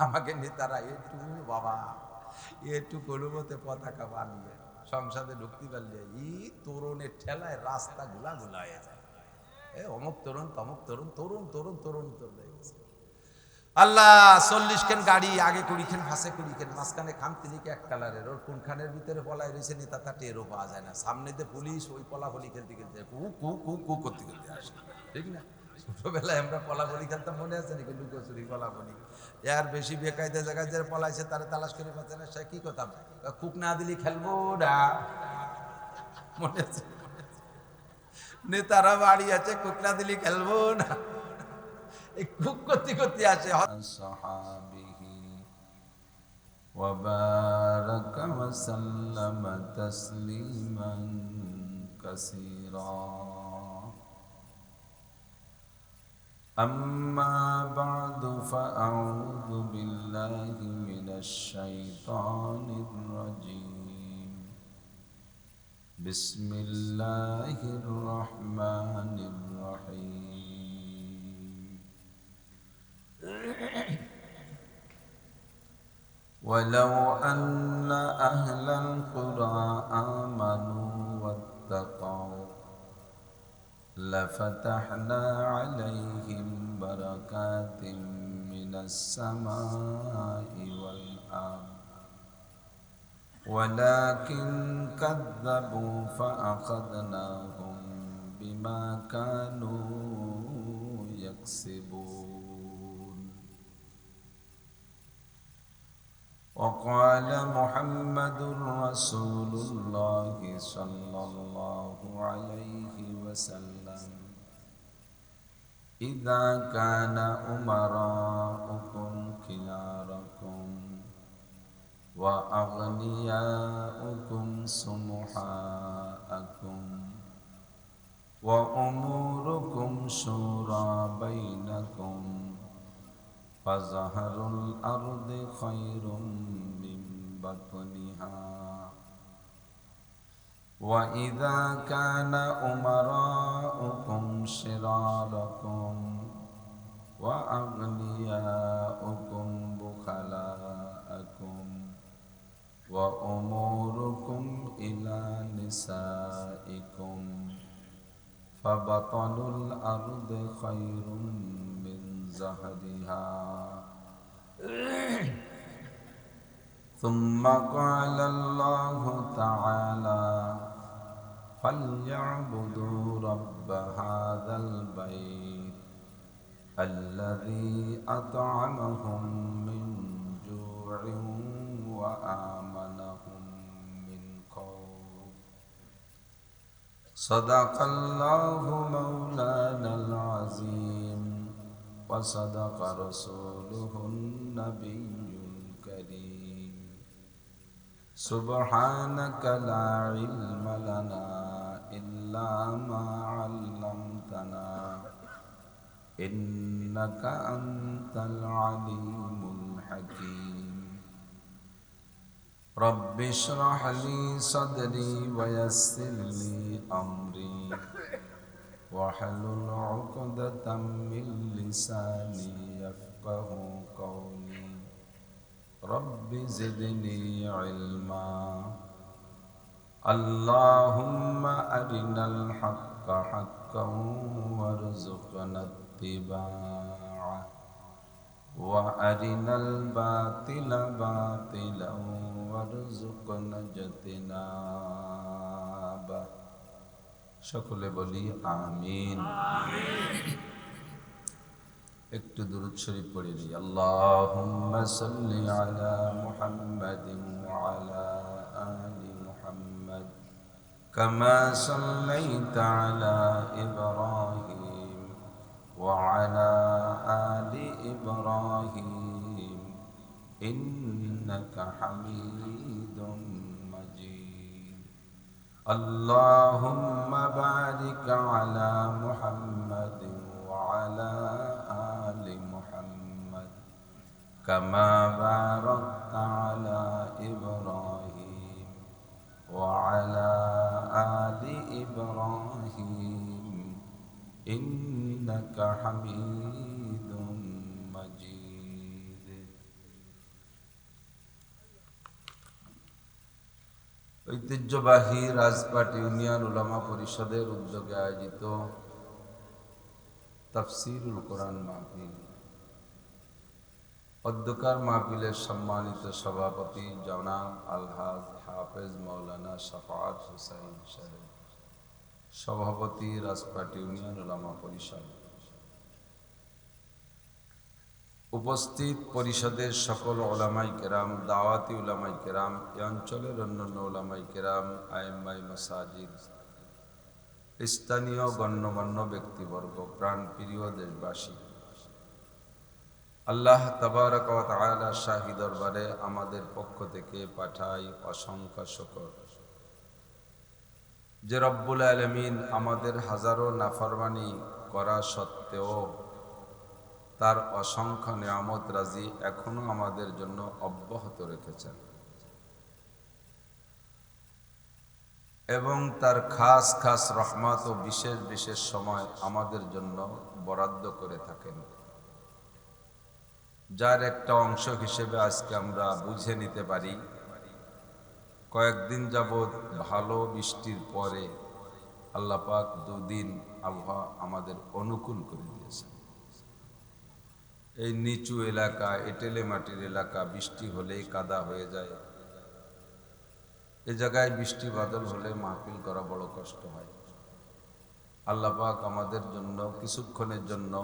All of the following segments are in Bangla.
আমাকে নেতারা একটু বাবা একটু কোনোমতে পতাকা বানিয়ে সংসদে ঢুকতে পারলে তরুণের ঠেলায় রাস্তা গুলা হয়ে যায়। অমুক তরুণ তমুক তরুণ তরুণ তরুণ তরুণ তরুণ হয়ে গেছে। আল্লাহ 40 খান গাড়ি, আগে 20 খান ফাঁসে 20 খান, মাঝখানে খান তিনিকে এক কালারের, ওর কোনখানের ভিতরে পলায় রয়েছে নেতা তা টেরও পাওয়া যায় না। সামনে দিয়ে পুলিশ ওই পলাফলি খেলতে খেলতে কু কু কু কু করতে করতে আসে, ঠিক না? ছোটবেলায় আমরা পলাফলি খেলতাম, মনে আছে নাকি? লুকোচুরি পলাফলি। এর বেশি বেকায়দা জায়গায় যে পলাইছে তারা তালাশ করে পাচ্ছে না, সে কি কথা, কুক না দিলি খেলবো না, মনে আছে? নেতারা বাড়ি আছে, কুক না দিলি খেলবো না, এই কুক করতে করতে আসে। وبارك وسلم تسليما كثيرا. أما بعد فأعوذ بالله من الشيطان الرجيم. بسم الله الرحمن الرحيم. ولو أن أهل القرى آمنوا واتقوا لفتحنا عليهم بركات من السماء والأرض ولكن كذبوا فأخذناهم بما كانوا يكسبون. وقال محمد رسول الله صلى الله عليه وسلم: إذا كان أمراؤكم خياركم وأغنياؤكم سمحاءكم وأموركم شورى بينكم فظهر الأرض خير من بطنها. وإذا كان أمراؤكم شراركم وأغنياؤكم بخلاءكم وأموركم إلى نسائكم فبطن الأرض خير من زهرها. ثم قال الله تعالى: فليعبدوا رب هذا البيت الذي أطعمهم من جوع وآمنهم من خوف. صدق الله مولانا العظيم وصدق رسوله النبي الكريم. سبحانك لا علم لنا إلا ما علمتنا إنك أنت العليم الحكيم. رب اشرح لي صدري ويسر لي أمري واحلل عقدة من لساني يفقه قولي. رب زدني علما. اللهم أرنا الحق حقا وارزقنا اتباعه وأرنا الباطل باطلا وارزقنا اجتنابه. সকলে বলি আমিন। একটু দুরূদ শরীফ পড়ে নিই। আল্লাহুম্মা সাল্লি আলা মুহাম্মাদিন ওয়া আলা আলি মুহাম্মাদ কামা সাল্লাইতা আলা ইব্রাহিম ওয়া আলা আলি ইব্রাহিম ইন্নাকা হামিদুম মাজিদ। اللهم بارك على محمد وعلى آل محمد كما باركت على إبراهيم وعلى آل إبراهيم إنك حميد مجيد. ঐতিহ্যবাহী রাজপাট ইউনিয়ন উলামা পরিষদের উদ্যোগে আয়োজিত তাফসীরুল কোরআন মাহফিল। অধ্যকার মাহফিলের সম্মানিত সভাপতি জনাব আলহাজ হাফেজ মাওলানা শাফাআত হুসাইন সাহেব, সভাপতি রাজপাট ইউনিয়ন উলামা পরিষদ, উপস্থিত পরিষদের সকল ওলামাই কেরাম, দাওয়াতি উলামাই কেরাম, এ অঞ্চলের অন্যান্য ওলামাই কেরাম, আইম্মাই মাসাজিদ, স্থানীয় গণ্যমান্য ব্যক্তিবর্গ, প্রাণপ্রিয় দেশবাসী, আল্লাহ তাবারক ওয়া তাআলা শাহী দরবারে আমাদের পক্ষ থেকে পাঠাই অসংখ্য শুকর যে রব্বুল আলামিন আমাদের হাজারো নাফরমানি করা সত্ত্বেও তার অসংখ্য নিয়ামত রাজি এখনো আমাদের জন্য অব্যাহত রেখেছেন এবং তার খাস খাস রহমত ও বিশেষ বিশেষ সময় আমাদের জন্য বরাদ্দ করে থাকেন, যার একটা অংশ হিসেবে আজকে আমরা বুঝে নিতে পারি কয়েকদিন যাবৎ ভালো বৃষ্টির পরে আল্লাহ পাক দুদিন আবহাওয়া আমাদের অনুকূল করে দিয়েছেন। এই নিচু এলাকা, এঁটেলে মাটির এলাকা, বৃষ্টি হলেই কাদা হয়ে যায়। এ জায়গায় বৃষ্টি বাদল হলে মাহফিল করা বড় কষ্ট হয়। আল্লাহ পাক আমাদের জন্য কিছুক্ষণের জন্য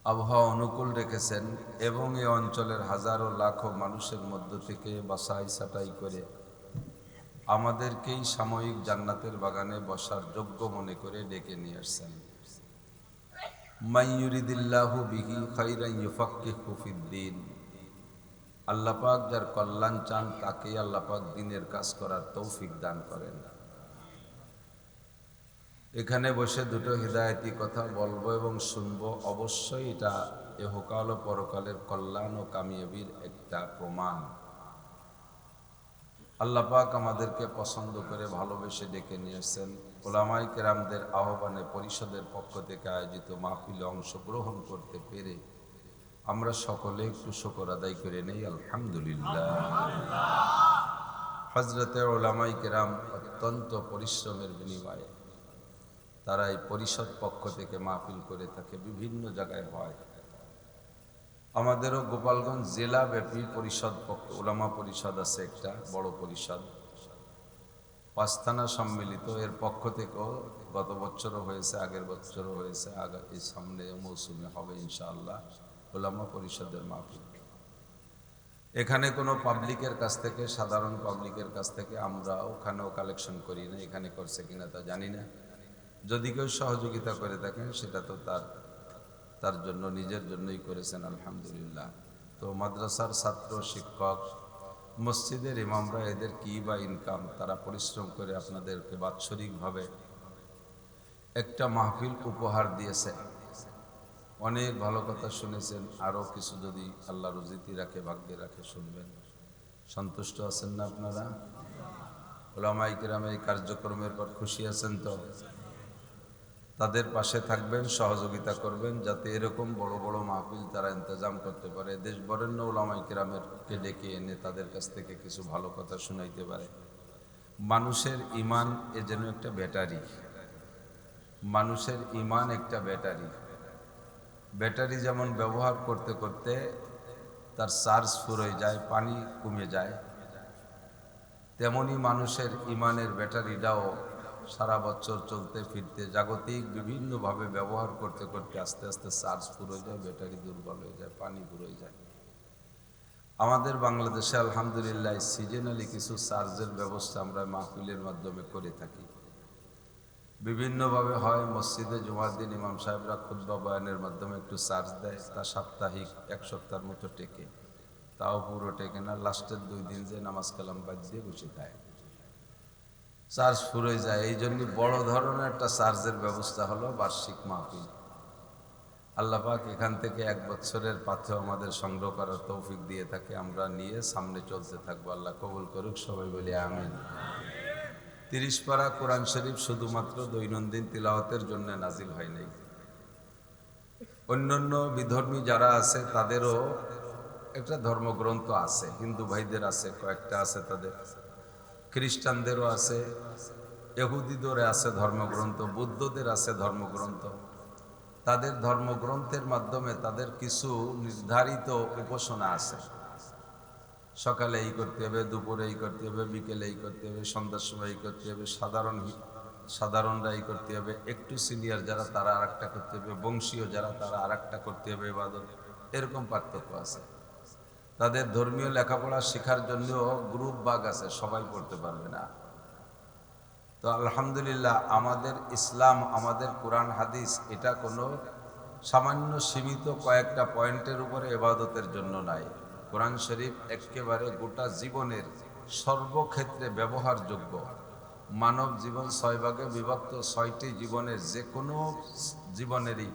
আবহাওয়া অনুকূল রেখেছেন এবং এই অঞ্চলের হাজারো লাখো মানুষের মধ্য থেকে বাছাই ছাঁটাই করে আমাদেরকেই সাময়িক জান্নাতের বাগানে বসার যোগ্য মনে করে ডেকে নিয়ে আসছেন। মাইয়ুরিদিল্লাহু বিহি খাইরান ইউফাক্কিহু ফিদ্দীন। আল্লাহ পাক যার কল্যাণ চান তাকেই আল্লাহ পাক দ্বীনের কাজ করার তৌফিক দান করেন। এখানে বসে দুটো হিদায়াতি কথা বলবো এবং শুনবো, অবশ্যই এটা ইহকাল ও পরকালের কল্যাণ ও কামিয়াবির একটা প্রমাণ। আল্লাহ পাক আমাদেরকে পছন্দ করে ভালোবেসে ডেকে নিয়েছেন। ওলামায়ে কেরামদের আহ্বানে পরিষদের পক্ষ থেকে আয়োজিত মাহফিলে অংশগ্রহণ করতে পেরে আমরা সকলে একটু শুকর আদায় করে নেই আলহামদুলিল্লাহ। হযরতে ওলামায়ে কেরাম অত্যন্ত পরিশ্রমের বিনিময়ে তারা এই পরিষদ পক্ষ থেকে মাহফিল করে থাকে, বিভিন্ন জায়গায় হয়। আমাদেরও গোপালগঞ্জ জেলা ব্যাপী পরিষদ পক্ষ ওলামা পরিষদ আছে, একটা বড় পরিষদ, 5 থানা সম্মিলিত। এর পক্ষ থেকেও গত বছরও হয়েছে, আগের বছরও হয়েছে, এই সামনে মৌসুমে হবে ইনশাআল্লাহ ওলামা পরিষদের মাহফিল। এখানে কোনো পাবলিকের কাছ থেকে, সাধারণ পাবলিকের কাছ থেকে আমরা ওখানেও কালেকশন করি না, এখানে করছে কিনা তা জানি না। যদি কেউ সহযোগিতা করে থাকেন সেটা তো তার জন্য, নিজের জন্যই করেছেন আলহামদুলিল্লাহ। তো মাদ্রাসার ছাত্র, শিক্ষক, মসজিদের ইমামরা, এদের কি বা ইনকাম, তারা পরিশ্রম করে আপনাদেরকে বাৎসরিকভাবে একটা মাহফিল উপহার দিয়েছে। অনেক ভালো কথা শুনেছেন, আরও কিছু যদি আল্লাহ রুজিতি রাখে, ভাগ্যে রাখে শুনবেন। সন্তুষ্ট আছেন না আপনারা? ওলামায়ে কেরাম এই কার্যক্রমের পর খুশি আছেন তো? তাদের পাশে থাকবেন, সহযোগিতা করবেন, যাতে এরকম বড় বড় মাহফিল তারা ইন্তজাম করতে পারে। দেশ বরেণ্য ওলামায়ে কেরামকে ডেকে এনে তাদের কাছ থেকে কিছু ভালো কথা শোনাইতে পারে। মানুষের ইমান এ যেন একটা ব্যাটারি, মানুষের ইমান একটা ব্যাটারি। ব্যাটারি যেমন ব্যবহার করতে করতে তার চার্জ ফুরিয়ে যায়, পানি কমে যায়, তেমনি মানুষের ইমানের ব্যাটারিটাও সারা বছর চলতে ফিরতে জাগতিক বিভিন্নভাবে ব্যবহার করতে করতে আস্তে আস্তে চার্জ ফুরিয়ে যায়, ব্যাটারি দুর্বল হয়ে যায়, পানি ফুরিয়ে যায়। আমাদের বাংলাদেশে আলহামদুলিল্লাহ সিজনালি কিছু চার্জের ব্যবস্থা আমরা মাহফিলের মাধ্যমে করে থাকি। বিভিন্নভাবে হয়, মসজিদে জুমার দিন ইমাম সাহেবরা খুতবা বয়ানের মাধ্যমে একটু চার্জ দেয়, তা সাপ্তাহিক 1 সপ্তাহের মতো টেকে, তাও পুরো টেকে না। লাস্টের 2 দিন যে নামাজ কালাম বাদ দিয়ে বসে দেয়, চার্জ ফুরিয়ে যায়। এই জন্য বড় ধরনের একটা চার্জের ব্যবস্থা হলো বার্ষিক মাহফিল। আল্লাহ পাক এখান থেকে 1 বছরের পাথেও আমাদের সংগ্রহ করার তৌফিক দিয়ে থাকে, আমরা নিয়ে সামনে চলতে থাকবো। আল্লাহ কবুল করুক, সবাই বলি আমিন। 30 পারা কোরআন শরীফ শুধুমাত্র দৈনন্দিন তিলাওয়াতের জন্য নাজিল হয় নাই। অন্যান্য বিধর্মী যারা আছে তাদেরও একটা ধর্মগ্রন্থ আছে, হিন্দু ভাইদের আছে, কয়েকটা আছে তাদের, খ্রিস্টানদেরও আছে, ইহুদিদের আছে ধর্মগ্রন্থ, বুদ্ধদের আছে ধর্মগ্রন্থ। তাদের ধর্মগ্রন্থের মাধ্যমে তাদের কিছু নির্ধারিত উপাসনা আছে। সকালে এই করতে হবে, দুপুরে এই করতে হবে, বিকেলে এই করতে হবে, সন্ধ্যার সময় এই করতে হবে, সাধারণরা এই করতে হবে, একটু সিনিয়র যারা তারা আরেকটা করতে হবে, বংশীয় যারা তারা আরেকটা করতে হবে ইবাদত। এরকম পার্থক্য আছে। তাদের ধর্মীয় লেখাপড়া শেখার জন্য গ্রুপ ভাগ আছে, সবাই পড়তে পারবে না। তো আলহামদুলিল্লাহ আমাদের ইসলাম, আমাদের কোরআন হাদিস এটা কোনো সামান্য সীমিত কয়েকটা পয়েন্টের উপরে ইবাদতের জন্য নাই। কোরআন শরীফ একেবারে গোটা জীবনের সর্বক্ষেত্রে ব্যবহারযোগ্য। মানব জীবন 6 ভাগে বিভক্ত। 6টি জীবনের যে কোনো জীবনেরই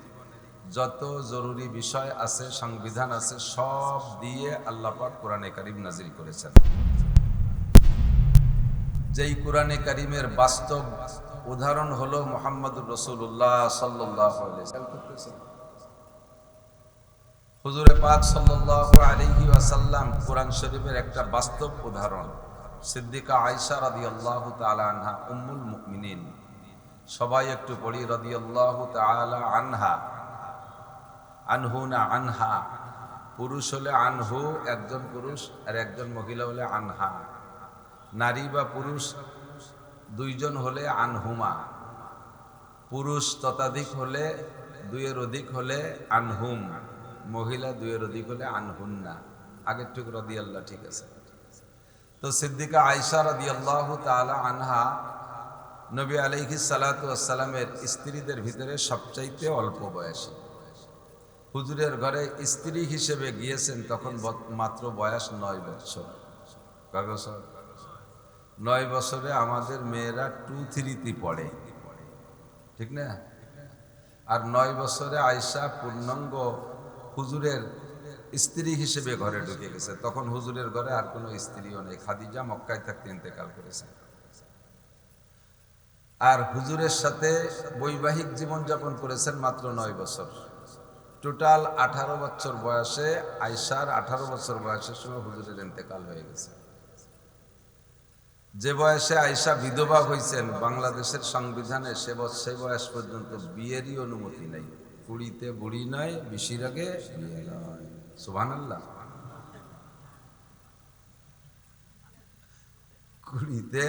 যত জরুরি বিষয় আছে, সংবিধান আছে, সব দিয়ে আল্লাহ পাক কোরআনে কারীম নাজিল করেছেন। যেই কোরআনে কারীমের বাস্তব উদাহরণ হলো মুহাম্মদুর রাসূলুল্লাহ সাল্লাল্লাহু আলাইহি ওয়াসাল্লাম। হুজুরে পাক সাল্লাল্লাহু আলাইহি ওয়াসাল্লাম কোরআন শরীফের একটা বাস্তব উদাহরণ। সিদ্দিকা আয়েশা রাদিয়াল্লাহু তাআলা আনহা উম্মুল মুমিনিন, সবাই একটু পড়ি রাদিয়াল্লাহু তাআলা আনহা। আনহু না আনহা, পুরুষ হলে আনহু একজন পুরুষ, আর একজন মহিলা হলে আনহা। নারী বা পুরুষ দুইজন হলে আনহুমা, পুরুষ ততাধিক হলে, 2-এর অধিক হলে আনহুম, মহিলা 2-এর অধিক হলে আনহুন্না। আগের টুক রাদিয়াল্লাহ, ঠিক আছে। তো সিদ্দিকা আয়েশা রাদিয়াল্লাহু তাআলা আনহা নবী আলাইহিস সালাতু ওয়াস সালামের স্ত্রীদের ভিতরে সবচাইতে অল্প বয়সী। হুজুরের ঘরে স্ত্রী হিসেবে গিয়েছেন তখন মাত্র বয়স 9 বছর। কয় বছর? 9 বছরে আমাদের মেয়েরা 2-3 পড়ে, ঠিক না? আর 9 বছরে আয়েশা পূর্ণাঙ্গ হুজুরের স্ত্রী হিসেবে ঘরে ঢুকে গেছে। তখন হুজুরের ঘরে আর কোনো স্ত্রীও নেই, খাদিজা মক্কায় থাকতে ইন্তেকাল করেছেন। আর হুজুরের সাথে বৈবাহিক জীবন যাপন করেছেন মাত্র 9 বছর। টোটাল 18 বছর বয়সে আয়েশার 18 বছর বয়সের সময় হুজুরের ইন্তেকাল হয়ে গেছে। যে বয়সে আয়েশা বিধবা হয়েছেন, বাংলাদেশের সংবিধানে সেই বয়স পর্যন্ত বিয়েরই অনুমতি নেই। 20তে বুড়ি নয়, 20-এর আগে বিয়ে নয়। সুবহানাল্লাহ। 20তে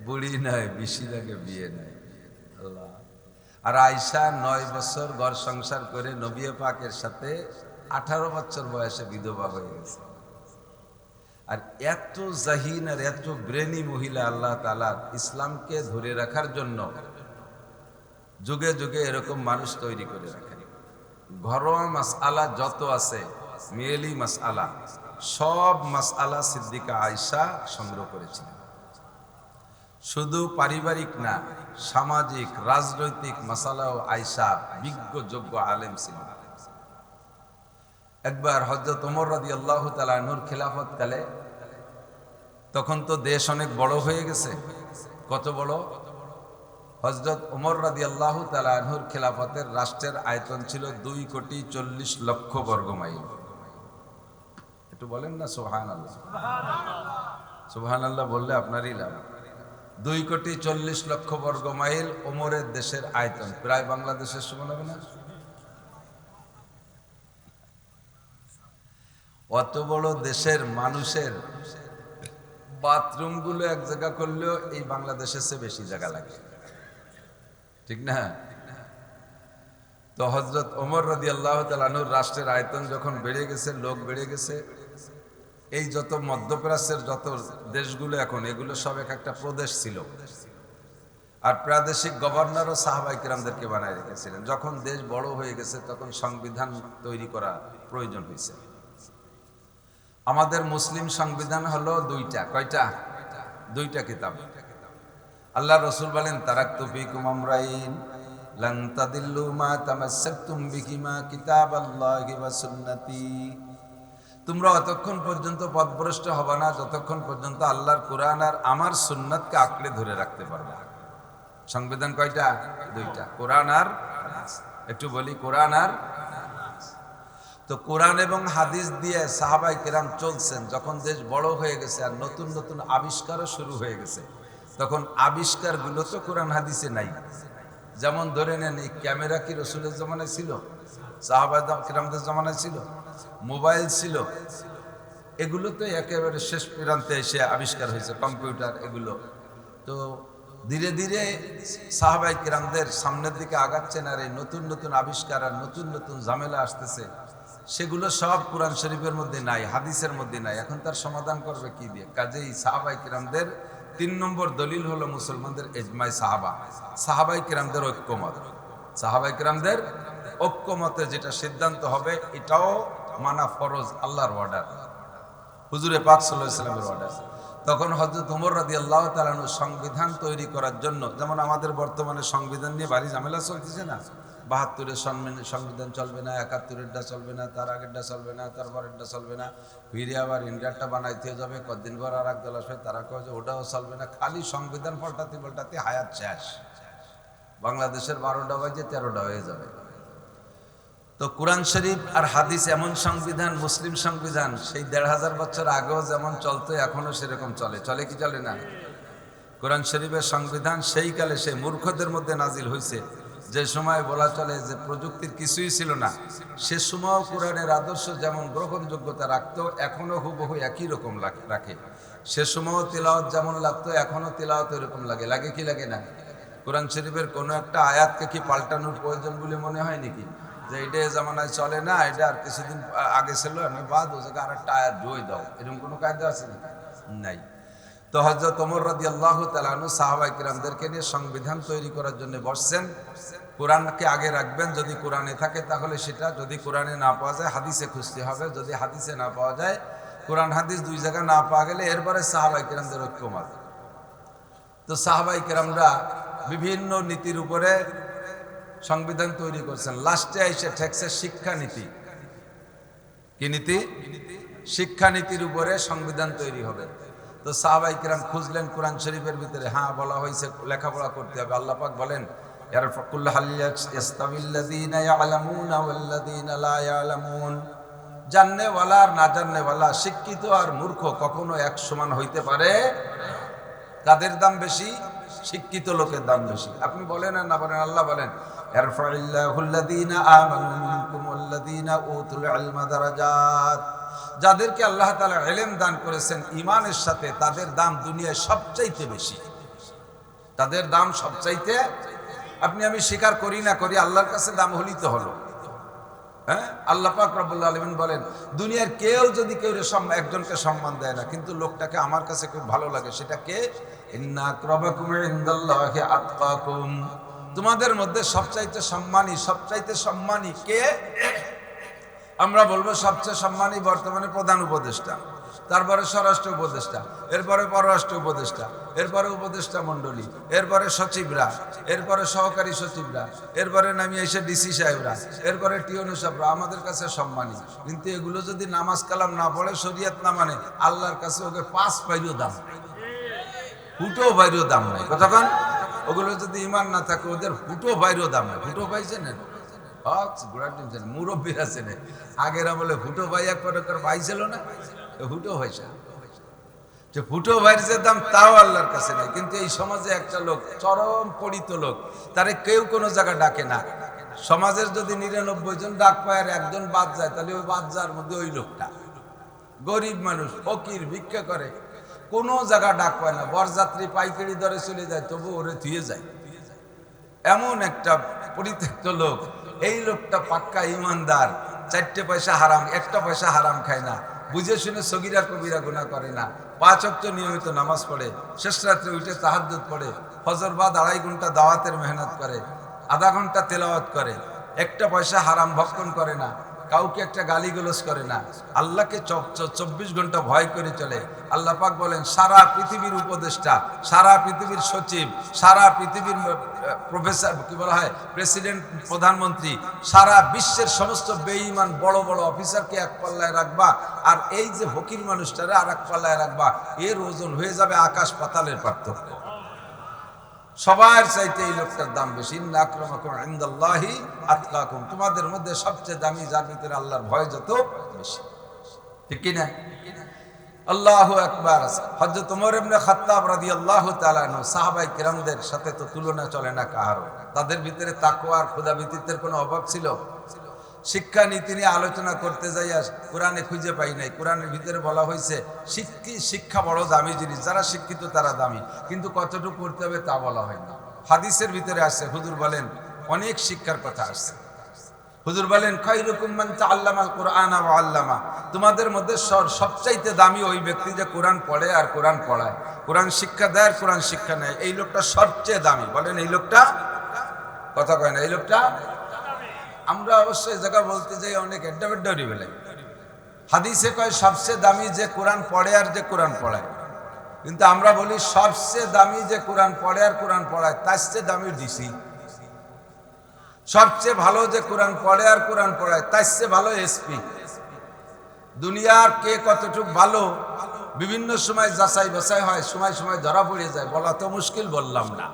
বুড়ি নয়, 20-এর আগে বিয়ে নয়। আল্লাহ। আর আয়েশা 9 বছর ঘর সংসার করে নবী পাকের সাথে 18 বছর বয়সে বিধবা হয়ে গেছে। আর এত জাহিন আর এত ব্রেনি মহিলা আল্লাহ তাআলা ইসলামকে ধরে রাখার জন্য যুগে যুগে এরকম মানুষ তৈরি করে রাখেন। ঘরোয়া মাসআলা যত আছে, মেয়েলি মাসআলা, সব মাসআলা সিদ্দিকা আয়েশা সংগ্রহ করেছিলেন। শুধু পারিবারিক না, সামাজিক রাজনৈতিক মাসালাও আয়েশা বিজ্ঞ যোগ্য আলেম ছিলেন। একবার হযরত ওমর রাদিয়াল্লাহু তাআলা আনহুর খিলাফত কালে, তখন তো দেশ অনেক বড় হয়ে গেছে। কত বড়? হযরত ওমর রাদিয়াল্লাহু তাআলা আনহুর খিলাফতের রাষ্ট্রের আয়তন ছিল 2,40,00,000 বর্গ মাইল। একটু বলেন না সুবহানাল্লাহ। সুবহানাল্লাহ বললে আপনারই লাভ। 2,40,00,000 বর্গ মাইল ওমরের দেশের আয়তন, প্রায় বাংলাদেশের সমান হবে না? অত বড় দেশের মানুষের বাথরুমগুলো এক জায়গা করলেও এই বাংলাদেশের চেয়ে বেশি জায়গা লাগে, ঠিক না? তো হযরত ওমর রাদিয়াল্লাহু তাআলা আনহুর রাষ্ট্রের আয়তন যখন বেড়ে গেছে, লোক বেড়ে গেছে, এই যত মধ্যপ্রাচ্যের যত দেশগুলো এখন, এগুলো সব একটা প্রদেশ ছিল। আর প্রাদেশিক গভর্নরও সাহাবায়ে কিরামদেরকে বানায় রেখেছিলেন। যখন দেশ বড় হয়ে গেছে তখন সংবিধান তৈরি করা প্রয়োজন হয়েছে। আমাদের মুসলিম সংবিধান হলো 2টা। কয়টা? 2টা কিতাব। আল্লাহ রাসূল বলেন, তারাকতু ফীকুম আমরাইন লান তাদিল্লু মা তামাসসাকতুম বিহিমা কিতাবাল্লাহি ওয়া সুন্নতি। তোমরা অতক্ষণ পর্যন্ত পথভ্রষ্ট হবে না যতক্ষণ পর্যন্ত আল্লাহর কোরআন আর আমার সুন্নাতকে আঁকড়ে ধরে রাখতে পারবে। সংবিধান কয়টা? 2টা, কোরআন আর হাদিস। একটু বলি, কোরআন আর। তো কোরআন এবং হাদিস দিয়ে সাহাবায়ে কেরাম চলছেন। যখন দেশ বড় হয়ে গেছে আর নতুন নতুন আবিষ্কারও শুরু হয়ে গেছে, তখন আবিষ্কারগুলো তো কোরআন হাদিসে নাই। যেমন ধরে নেন, এই ক্যামেরা কি রসুলের জমানায় ছিল? সাহাবায়ে কেরামদের জমানায় ছিল? মোবাইল ছিল? এগুলো তো একেবারে শেষ প্রান্তে এসে আবিষ্কার হয়েছে, কম্পিউটার এগুলো। তো ধীরে ধীরে সাহাবায়ে কেরামদের সামনের দিকে আগাচ্ছেন, আর এই নতুন নতুন আবিষ্কার আর নতুন নতুন ঝামেলা আসতেছে, সেগুলো সব কোরআন শরীফের মধ্যে নাই, হাদিসের মধ্যে নাই। এখন তার সমাধান করবে কি দিয়ে? কাজেই সাহাবায়ে কেরামদের 3 নম্বর দলিল হলো মুসলমানদের ইজমায়ে সাহাবা, সাহাবায়ে কেরামদের ঐক্যমত। সাহাবায়ে কেরামদের ঐক্যমতে যেটা সিদ্ধান্ত হবে, এটাও মানা ফরজ, আল্লাহর অর্ডার, হুজুরে পাক সাল্লাল্লাহু আলাইহি ওয়াসাল্লামের অর্ডার। তখন হযরত ওমর রাদিয়াল্লাহু তাআলা আনহু সংবিধান তৈরি করার জন্য, যেমন আমাদের বর্তমানে সংবিধান নিয়ে ভারী ঝামেলা চলতেছে না, ৭২-এর সংবিধান চলবে না, ৭১-এরটা চলবে না, তার আগেরটা চলবে না, তার পরেরটা চলবে না, ফিরে আবার ইন্ডিয়ারটা বানাইতে যাবে, কদিন পর আর এক দল আসবে, তারা কয় যে ওটাও চলবে না। খালি সংবিধান পাল্টাতে পাল্টাতে হায়াত শেষ, বাংলাদেশের 12টা বাজে 13টা হয়ে যাবে। তো কোরআন শরীফ আর হাদিস এমন সংবিধান, মুসলিম সংবিধান, সেই ১৫০০ বছর আগেও যেমন চলতো এখনো সেরকম চলে। চলে কি চলে না? কোরআন শরীফের সংবিধান সেই কালে সেই মূর্খদের মধ্যে নাজিল হয়েছে, যে সময় বলা চলে যে প্রযুক্তির কিছুই ছিল না, সে সময়ও কোরআনের আদর্শ যেমন গ্রহণযোগ্যতা রাখতো, এখনো হুবহু একই রকম রাখে। সে সময়ও তিলাওয়াত যেমন লাগতো, এখনো তিলাওয়াত এরকম লাগে। লাগে কি লাগে না? কোরআন শরীফের কোনো একটা আয়াতকে কি পাল্টানোর প্রয়োজন বলে মনে হয় নাকি? যে এটা জামানায় চলে না, এটা আর কিছুদিন আগে ছিল, আমি বাদ ও জায়গায় আর একটা আয়াত জয় দাও, এরকম কোনো কায়দা আছে না? নাই। তো হযরত ওমর রাদিয়াল্লাহু তাআলা আনহু সাহাবায়ে কেরামদেরকে নিয়ে সংবিধান তৈরি করার জন্য বসছেন। কোরআনকে আগে রাখবেন, যদি কোরআনে থাকে তাহলে সেটা, যদি কোরআনে না পাওয়া যায় হাদিসে খুঁজতে হবে, যদি হাদিসে না পাওয়া যায়, কোরআন হাদিস দুই জায়গা না পাওয়া গেলে এরপরে সাহাবায়ে কেরামদের ঐক্যমত। তো সাহাবায়ে কেরামরা বিভিন্ন নীতির উপরে সংবিধান তৈরি করছেন। লাস্টে এসে ঠেকছে শিক্ষানীতি। কি নীতি? শিক্ষানীতির উপরে সংবিধান তৈরি হবে। তো সাহাবায়ে কেরাম খুঁজলেন কোরআন শরীফের ভিতরে, হ্যাঁ বলা হয়েছে লেখাপড়া করতে হবে। আল্লাহ পাক বলেন, জাননেওয়ালা আর না জাননেওয়ালা, শিক্ষিত আর মূর্খ কখনো এক সমান হইতে পারে? কাদের দাম বেশি? শিক্ষিত লোকের দাম বেশি। আপনি বলেন আর না বলেন, আল্লাহ বলেন যাদেরকে আল্লাহ তাআলা ইলম দান করেছেন ঈমানের সাথে, তাদের দাম দুনিয়ায় সবচাইতে বেশি, তাদের দাম সবচাইতে। আপনি আমি স্বীকার করি না করি, আল্লাহর কাছে দাম হলেই তো হলো। হ্যাঁ, আল্লাহ পাক রব্বুল আলামিন বলেন, দুনিয়ার কেউ যদি কেউ একজনকে সম্মান দেয় না, কিন্তু লোকটাকে আমার কাছে খুব ভালো লাগে, সেটা কে? ইন্না আকরামাকুম ইনদাল্লাহি আতকাকুম। তোমাদের মধ্যে সবচাইতে সম্মানী কে? আমরা বলবো সবচেয়ে সম্মানী বর্তমানে প্রধান উপদেষ্টা, তারপরে স্বরাষ্ট্র উপদেষ্টা, এরপরে পররাষ্ট্র উপদেষ্টা, এরপরে উপদেষ্টা মণ্ডলী, এরপরে সচিবরা, এরপরে সহকারী সচিবরা, এরপরে নামিয়ে এসে ডিসি সাহেবরা, এরপরে টিওনো সাহেবরা আমাদের কাছে সম্মানী। কিন্তু এগুলো যদি নামাজ কালাম না পড়ে, শরীয়ত না মানে, আল্লাহর কাছে ওকে 5 পাইরও দাম, ফুটো বাইরেও দাম নাই। কতক্ষণ? ওগুলো যদি ইমান না থাকে, ওদের ফুটো বাইরেও দাম নাই। ফুটো পাইছেন মুরব্বীর আছে না, আগের আমলে ফুটো ভাই এক ভাই ছিল না, ফুটো হয়েছে, যে ফুটো ভাইয়ের যে দাম তাও আল্লাহর কাছে নেই। কিন্তু এই সমাজে একটা লোক, চরম পরিত লোক, তারে কেউ কোনো জায়গা ডাকে না। সমাজের যদি 99 জন ডাক পায় আর একজন বাদ যায়, তাহলে ওই বাদ যাওয়ার মধ্যে ওই লোকটা গরিব মানুষ, ফকির, ভিক্ষা করে, কোনো জায়গা ডাক পায় না। বরযাত্রী পাইকারি দরে চলে যায়, তবু ওরে থুয়ে যায়। এমন একটা পরিত্যক্ত লোক। এই লোকটা পাক্কা ইমানদার, 4 পয়সা হারাম, 1 পয়সা হারাম খায় না, বুঝে শুনে সগীরা কবিরা গুনাহ করে না, 5 ওয়াক্ত নিয়মিত নামাজ পড়ে, শেষ রাত্রে উঠে তাহাজ্জুদ পড়ে, ফজর বাদ 2.5 ঘন্টা দাওয়াতের মেহনত করে, আধা ঘন্টা তেলাওয়াত করে, 1 পয়সা হারাম ভক্ষণ করে না, কাউকে একটা গালিগালাজ করে না, আল্লাহকে 24 ঘন্টা ভয় করে চলে। আল্লাহ পাক বলেন, সারা পৃথিবীর উপদেষ্টা, সারা পৃথিবীর সচিব, সারা পৃথিবীর প্রফেসর, কি বলা হয়, প্রেসিডেন্ট, প্রধানমন্ত্রী, সারা বিশ্বের সমস্ত বেঈমান বড় বড় অফিসারকে এক পাল্লায় রাখবা, আর এই যে ফকির মানুষটারে আর এক পাল্লায় রাখবা, এর ওজন হয়ে যাবে আকাশ পাতালের পার্থক্য। সবার চাইতে এই লোকটার দাম বেশি। ইন্না আক্রামাকুম ইনদাল্লাহি আতকাকুম, তোমাদের মধ্যে সবচেয়ে দামি যার ভিতরে আল্লাহর ভয় যত বেশি। ঠিক কি না? আল্লাহু আকবার। হযরত ওমর ইবনে খাত্তাব রাদিয়াল্লাহু তাআলা আনহু সাহাবায়ে কিরামদের সাথে তো তুলনা চলে না কারো। তাদের ভিতরে তাকওয়া আর খোদাভীতির কোনো অভাব ছিল? শিক্ষা নীতি নিয়ে আলোচনা করতে যাইয়া কোরআনে খুঁজে পাই নাই। কোরআনের ভিতরে বলা হয়েছে শিক্ষা বড় দামি জিনিস, যারা শিক্ষিত তারা দামি, কিন্তু কতটুকু করতে হবে তা বলা হয় না। হাদিসের ভিতরে আসছে, হুজুর বলেন অনেক শিক্ষার কথা আসছে। হুজুর বলেন খায়রুকুম মান তাআল্লামাল কুরআনা ওয়া আল্লামা, তোমাদের মধ্যে সবচাইতে দামি ওই ব্যক্তি যে কোরআন পড়ে আর কোরআন পড়ায়, কোরআন শিক্ষা দেয় আর কোরআন শিক্ষা নেয়। এই লোকটা সবচেয়ে দামি। বলেন এই লোকটা, কথা কয় না, এই লোকটা। আমরা অবশ্যই জায়গা বলতে যাই অনেক এড্ডাবেড্ডারি বেলায়। হাদিসে কয় সবচেয়ে দামি যে কোরআন পড়ে আর যে কোরআন পড়ায়, কিন্তু আমরা বলি সবচেয়ে দামি যে কোরআন পড়ে আর কোরআন পড়ায় তার চেয়ে দামি ডিসি। সবচেয়ে ভালো যে কোরআন পড়ে আর কোরআন পড়ায় তার চেয়ে ভালো এসপি। দুনিয়ার কে কতটুক ভালো বিভিন্ন সময় যাচাই বাছাই হয়, সময় সময় ধরা পড়ে যায়, বলা তো মুশকিল, বললাম না।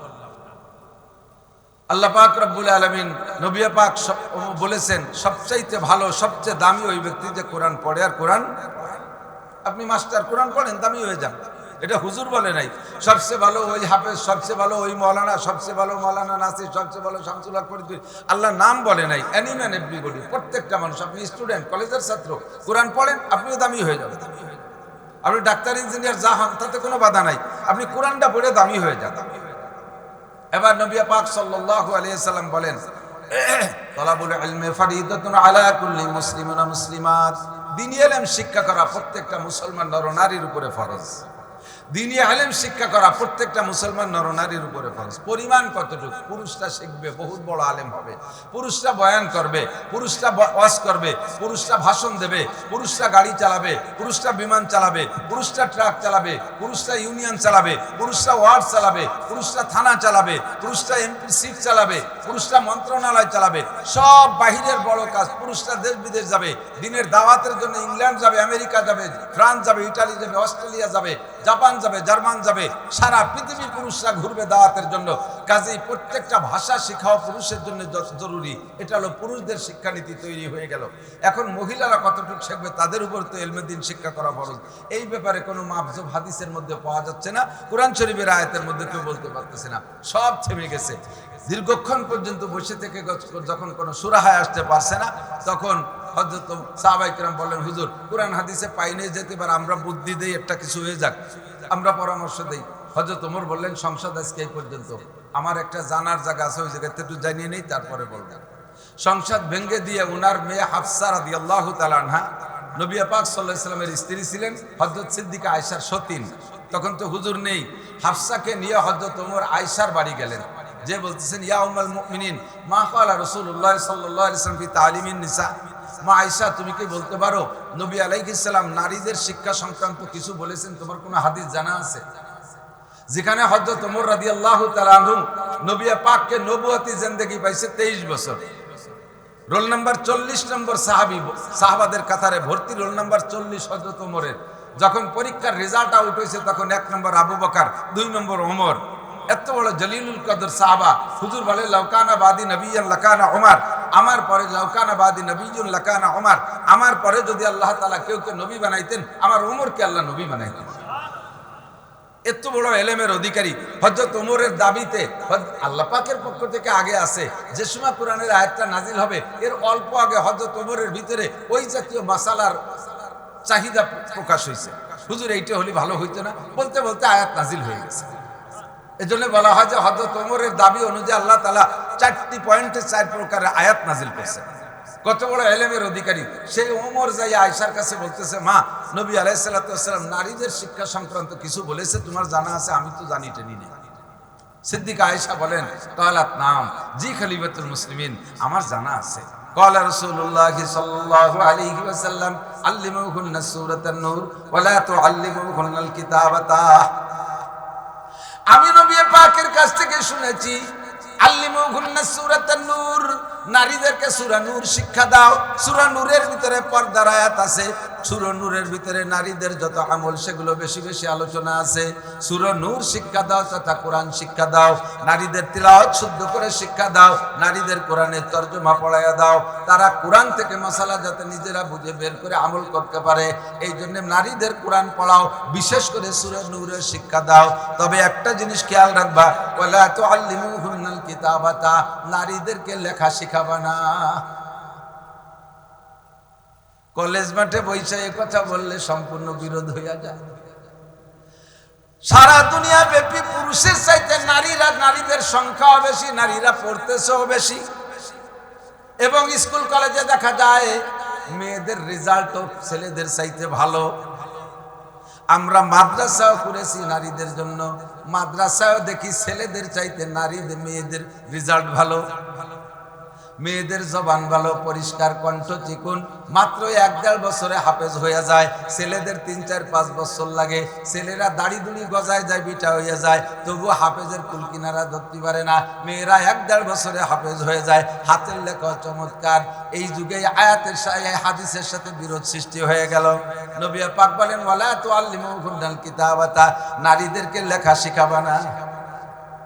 আল্লাহ পাক রব্বুল আলামিন নবী পাক বলেছেন সবচাইতে ভালো সবচেয়ে দামি ওই ব্যক্তি যে কোরআন পড়ে আর কোরআন। আপনি মাস্টার কোরআন পড়েন, দামি হয়ে যান, এটা হুজুর বলে নাই। সবচেয়ে ভালো ওই হাফেজ, সবচেয়ে ভালো ওই মৌলানা, সবচেয়ে ভালো মৌলানা নাসির, সবচেয়ে ভালো শামসুল হক ফরিদপুর, আল্লাহ নাম বলে নাই। এনিম্যান এভরিবডি, প্রত্যেকটা মানুষ। আপনি স্টুডেন্ট, কলেজের ছাত্র, কোরআন পড়েন, আপনিও দামি হয়ে যাবেন। আপনি ডাক্তার ইঞ্জিনিয়ার যা হন তাতে কোনো বাধা নাই, আপনি কোরআনটা পড়ে দামি হয়ে যান। এবার নবী পাক সাল্লাল্লাহু আলাইহি সাল্লাম বলেন তালাবুল ইলমি ফরিদাতুন আলা কুল্লি মুসলিমিন ওয়া মুসলিমাত, দ্বীনি ইলম শিক্ষা করা প্রত্যেকটা মুসলমান নর নারীর উপরে ফরজ। দ্বীনি ইলম শিক্ষা করা প্রত্যেকটা মুসলমান নর নারীর উপরে ফরজ। পরিমাণ কতটুকু? পুরুষরা শিখবে, বহুত বড় আলেম হবে, পুরুষরা বয়ান করবে, পুরুষরা ওয়াজ করবে, পুরুষরা ভাষণ দেবে, পুরুষরা গাড়ি চালাবে, পুরুষরা বিমান চালাবে, পুরুষরা ট্রাক চালাবে, পুরুষরা ইউনিয়ন চালাবে, পুরুষরা ওয়ার্ড চালাবে, পুরুষরা থানা চালাবে, পুরুষরা এমপি সিট চালাবে, পুরুষরা মন্ত্রণালয় চালাবে। সব বাহিরের বড় কাজ। পুরুষরা দেশ বিদেশ যাবে, দিনের দাওয়াতের জন্য ইংল্যান্ড যাবে, আমেরিকা যাবে, ফ্রান্স যাবে, ইটালি যাবে, অস্ট্রেলিয়া যাবে, জাপান যাবে, জার্মান যাবে, সারা পৃথিবী পুরুষরা ঘুরবে দাওয়াতের জন্য। কাজেই প্রত্যেকটা ভাষা শেখাও পুরুষের জন্য জরুরি। এটা হলো পুরুষদের শিক্ষানীতি তৈরি হয়ে গেল। এখন মহিলারা কতটুকু শিখবে, তাদের উপর তো ইলমে দ্বীন শিক্ষা করা ফরজ। এই ব্যাপারে কোনো মাপজোব হাদিসের মধ্যে পাওয়া যাচ্ছে না, কোরআন শরীফের আয়াতের মধ্যে কেউ বলতে পারতেছে না, সব থেমে গেছে। দীর্ঘক্ষণ পর্যন্ত বসে থেকে যখন কোনো সূরায় আসতে পারছে না, তখন হযরত সাহাবায়ে কেরাম বললেন হুজুর কোরআন হাদিসে পাইনে যেতে পারে, আমরা বুদ্ধি দেই, একটা কিছু হয়ে যাক, আমরা পরামর্শ দেই। হযরত ওমর বললেন সংসদ আজকে এই পর্যন্ত, আমার একটা জানার জায়গা আছে, ওই জায়গাতে একটু জানিয়ে নেই, তারপরে বলবেন। সংসদ ভেঙে দিয়ে উনার মেয়ে হাফসা রাদিয়াল্লাহু তাআলা আনহা নবী পাক সাল্লাল্লাহু আলাইহি ওয়াসাল্লামের স্ত্রী ছিলেন, হযরত সিদ্দিকা আয়েশার সতীন। তখন তো হুজুর নেই, হাফসাকে নিয়ে হযরত ওমর আয়েশার বাড়ি গেলেন। যে বলতেছেন ইয়া উম্মুল মুমিনিন মা ক্বালা রাসূলুল্লাহ সাল্লাল্লাহু আলাইহি ওয়াসাল্লাম ফি তালিমিন নিসা, মা আয়েশা তুমি কি বলতে পারো নবী আলাইহিস সালাম নারীদের শিক্ষা সংক্রান্ত কিছু বলেছেন? তোমার কোনো হাদিস জানা আছে? যেখানে হযরত ওমর রাদিয়াল্লাহু তাআলা আনহু নবী পাককে নবুয়তি জিন্দেগি পাইছে 23 বছর, রোল নাম্বার 40 নম্বর সাহাবাদের কাতারে ভর্তি, রোল নাম্বার 40 হযরত ওমরের। যখন পরীক্ষার রেজাল্ট আউট হয়েছে তখন 1 নম্বর আবু বকর, 2 নম্বর ওমর। এত বড় জলিলুল কদর সাহাবা। হুজুর বলে লাউকানা বাদি নবিয়্যান লাকানা ওমর, আমার পরে লাউকানা বাদি নবিয়্যুন লাকানা ওমর, আমার পরে যদি আল্লাহ তাআলা কেউ নবী বানাইতেন আমার ওমরকে আল্লাহ নবী বানাইতেন। এত বড় এলেমের অধিকারী হযরত ওমরের দাবিতে আল্লাহ পাকের পক্ষ থেকে আগে আছে, যে সময় কোরআনের আয়াতটা নাজিল হবে এর অল্প আগে হযরত ওমরের ভিতরে ওই জাতীয় মাসালার চাহিদা প্রকাশ হয়েছে। হুজুর এইটা হলে ভালো হইতো না, বলতে বলতে আয়াত নাজিল হয়ে গেছে। এজন্য বলা হয় যে হযরত ওমরের দাবি অনুযায়ী আল্লাহ তাআলা 4টি পয়েন্টে 4 প্রকারের আয়াত নাজিল করেছেন। কত বড় ইলমের অধিকারী সেই ওমর যাই আয়েশার কাছে বলতেছে, মা নবী আলাইহিস সালাতু ওয়াস সালাম নারীদের শিক্ষা সংক্রান্ত কিছু বলেছে, তোমার জানা আছে? আমি তো জানি টেনি না। সিদ্দিকা আয়েশা বলেন ক্বালাত নাম, জি খলিফাতুল মুসলিমিন, আমার জানা আছে। ক্বালা রাসূলুল্লাহ সাল্লাল্লাহু আলাইহি ওয়াসাল্লাম আল্লিমুহুন্না সূরাতান নূর ওয়া লা তুআল্লিমুহুন্নাল কিতাবাতা। আমি নবী পাকের কাছ থেকে শুনেছি আল্লিমুহুন্না সূরাতান নূর, নারীদেরকে সূরা নূর শিক্ষা দাও। সূরা নূরের ভিতরে পর্দার আয়াত আছে, সূরা নূরের ভিতরে নারীদের যত আমল সেগুলো বেশি বেশি আলোচনা আছে। সূরা নূর শিক্ষা দাও তথা কোরআন শিক্ষা দাও, নারীদের তিলাওয়াত শুদ্ধ করে শিক্ষা দাও, নারীদের কোরআনের তরজমা পড়াইয়া দাও, তারা কোরআন থেকে মাসালা যাতে নিজেরা বুঝে বের করে আমল করতে পারে। এই জন্য নারীদের কোরআন পড়াও, বিশেষ করে সূরা নূরের শিক্ষা দাও। তবে একটা জিনিস খেয়াল রাখবা, ওয়ালা তুআল্লিমুহুন্নাল কিতাবাতা, নারীদেরকে লেখা শিখাবা না। কলেজ মাঠে বৈশা এ কথা বললে সম্পূর্ণ বিরোধ হইয়া যায়। সারা দুনিয়া ব্যাপী পুরুষের চাইতে নারীদের সংখ্যাও বেশি, নারীরা পড়তেছেও বেশি। এবং স্কুল কলেজে দেখা যায় মেয়েদের রেজাল্টও ছেলেদের চাইতে ভালো। আমরা মাদ্রাসাও করেছি নারীদের জন্য, মাদ্রাসাও দেখি ছেলেদের চাইতে মেয়েদের রেজাল্ট ভালো। মেয়েদের জবান ভালো, পরিষ্কার, কণ্ঠ চিকুন, মাত্র 1-1.5 বছরে হাফেজ হয়ে যায়। ছেলেদের 3-4-5 বছর লাগে। ছেলেরা দাড়ি দুড়ি গজায় যায়, বিটা হয়ে যায়, তবু হাফেজের কুল কিনারা ধরতে পারে না। মেয়েরা 1-1.5 বছরে হাফেজ হয়ে যায়। হাতের লেখা চমৎকার। এই যুগে আয়াতের হাদিসের সাথে বিরোধ সৃষ্টি হয়ে গেল। নবী পাক বলেন, ওয়ালা তুআল্লিমুহুন্নাল কিতাবাতা, নারীদেরকে লেখা শিখাবা না।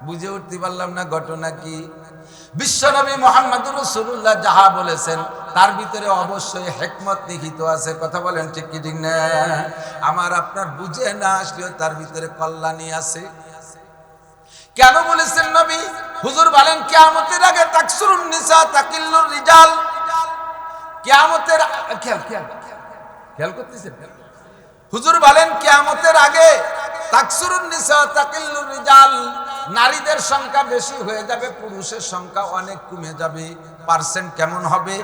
বুঝে উঠতে পারলাম না ঘটনা কি। বিশ্বনবী মুহাম্মদুর রাসূলুল্লাহ যাহা বলেছেন তার ভিতরে অবশ্যই হিকমত নিহিত আছে। কথা বলেন ঠিক কি ঠিক না? আমার আপনার বুঝে না আসলেও তার ভিতরে কল্যাণী আছে। কেন বলেছেন নবী? হুজুর বলেন, কিয়ামতের আগে তাকসুরুন নিসা তাকিল্লুর রিজাল। কিয়ামতের খেয়াল করতেছেন? হুজুর বলেন, কিয়ামতের আগে তাকসুরুন নিসা তাকিল্লুর রিজাল, নারীদের সংখ্যা বেশি হয়ে যাবে, পুরুষের সংখ্যা অনেক কমে যাবে। পার্সেন্ট কেমন হবে?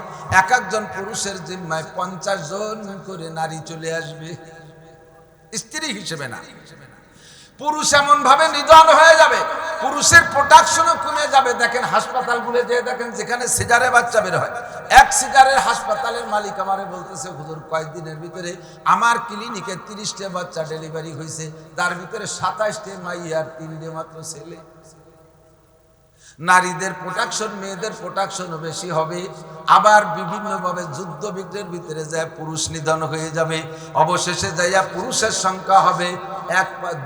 এক একজন পুরুষের জিম্মায় 50 জন করে নারী চলে আসবে, স্ত্রী হিসেবে না। পুরুষ এমন ভাবে নিধন হয়ে যাবে, পুরুষের প্রোডাকশনও কমে যাবে। দেখেন হাসপাতালগুলো যে দেখেন, যেখানে সিজারে বাচ্চা বের হয়, এক সিজারের হাসপাতালের মালিক আমারে বলতেছে, হুজুর কয়েকদিনের ভিতরে আমার ক্লিনিকে 30টা বাচ্চা ডেলিভারি হয়েছে, তার ভিতরে 27টে মাইয়া আর 3টে মাত্র ছেলে। নারীদের প্রোডাকশন, মেয়েদের প্রোডাকশনও বেশি হবে। আবার বিভিন্নভাবে যুদ্ধ বিগ্রহের ভিতরে যায় পুরুষ নিধন হয়ে যাবে। অবশেষে যাইয়া পুরুষের সংখ্যা হবে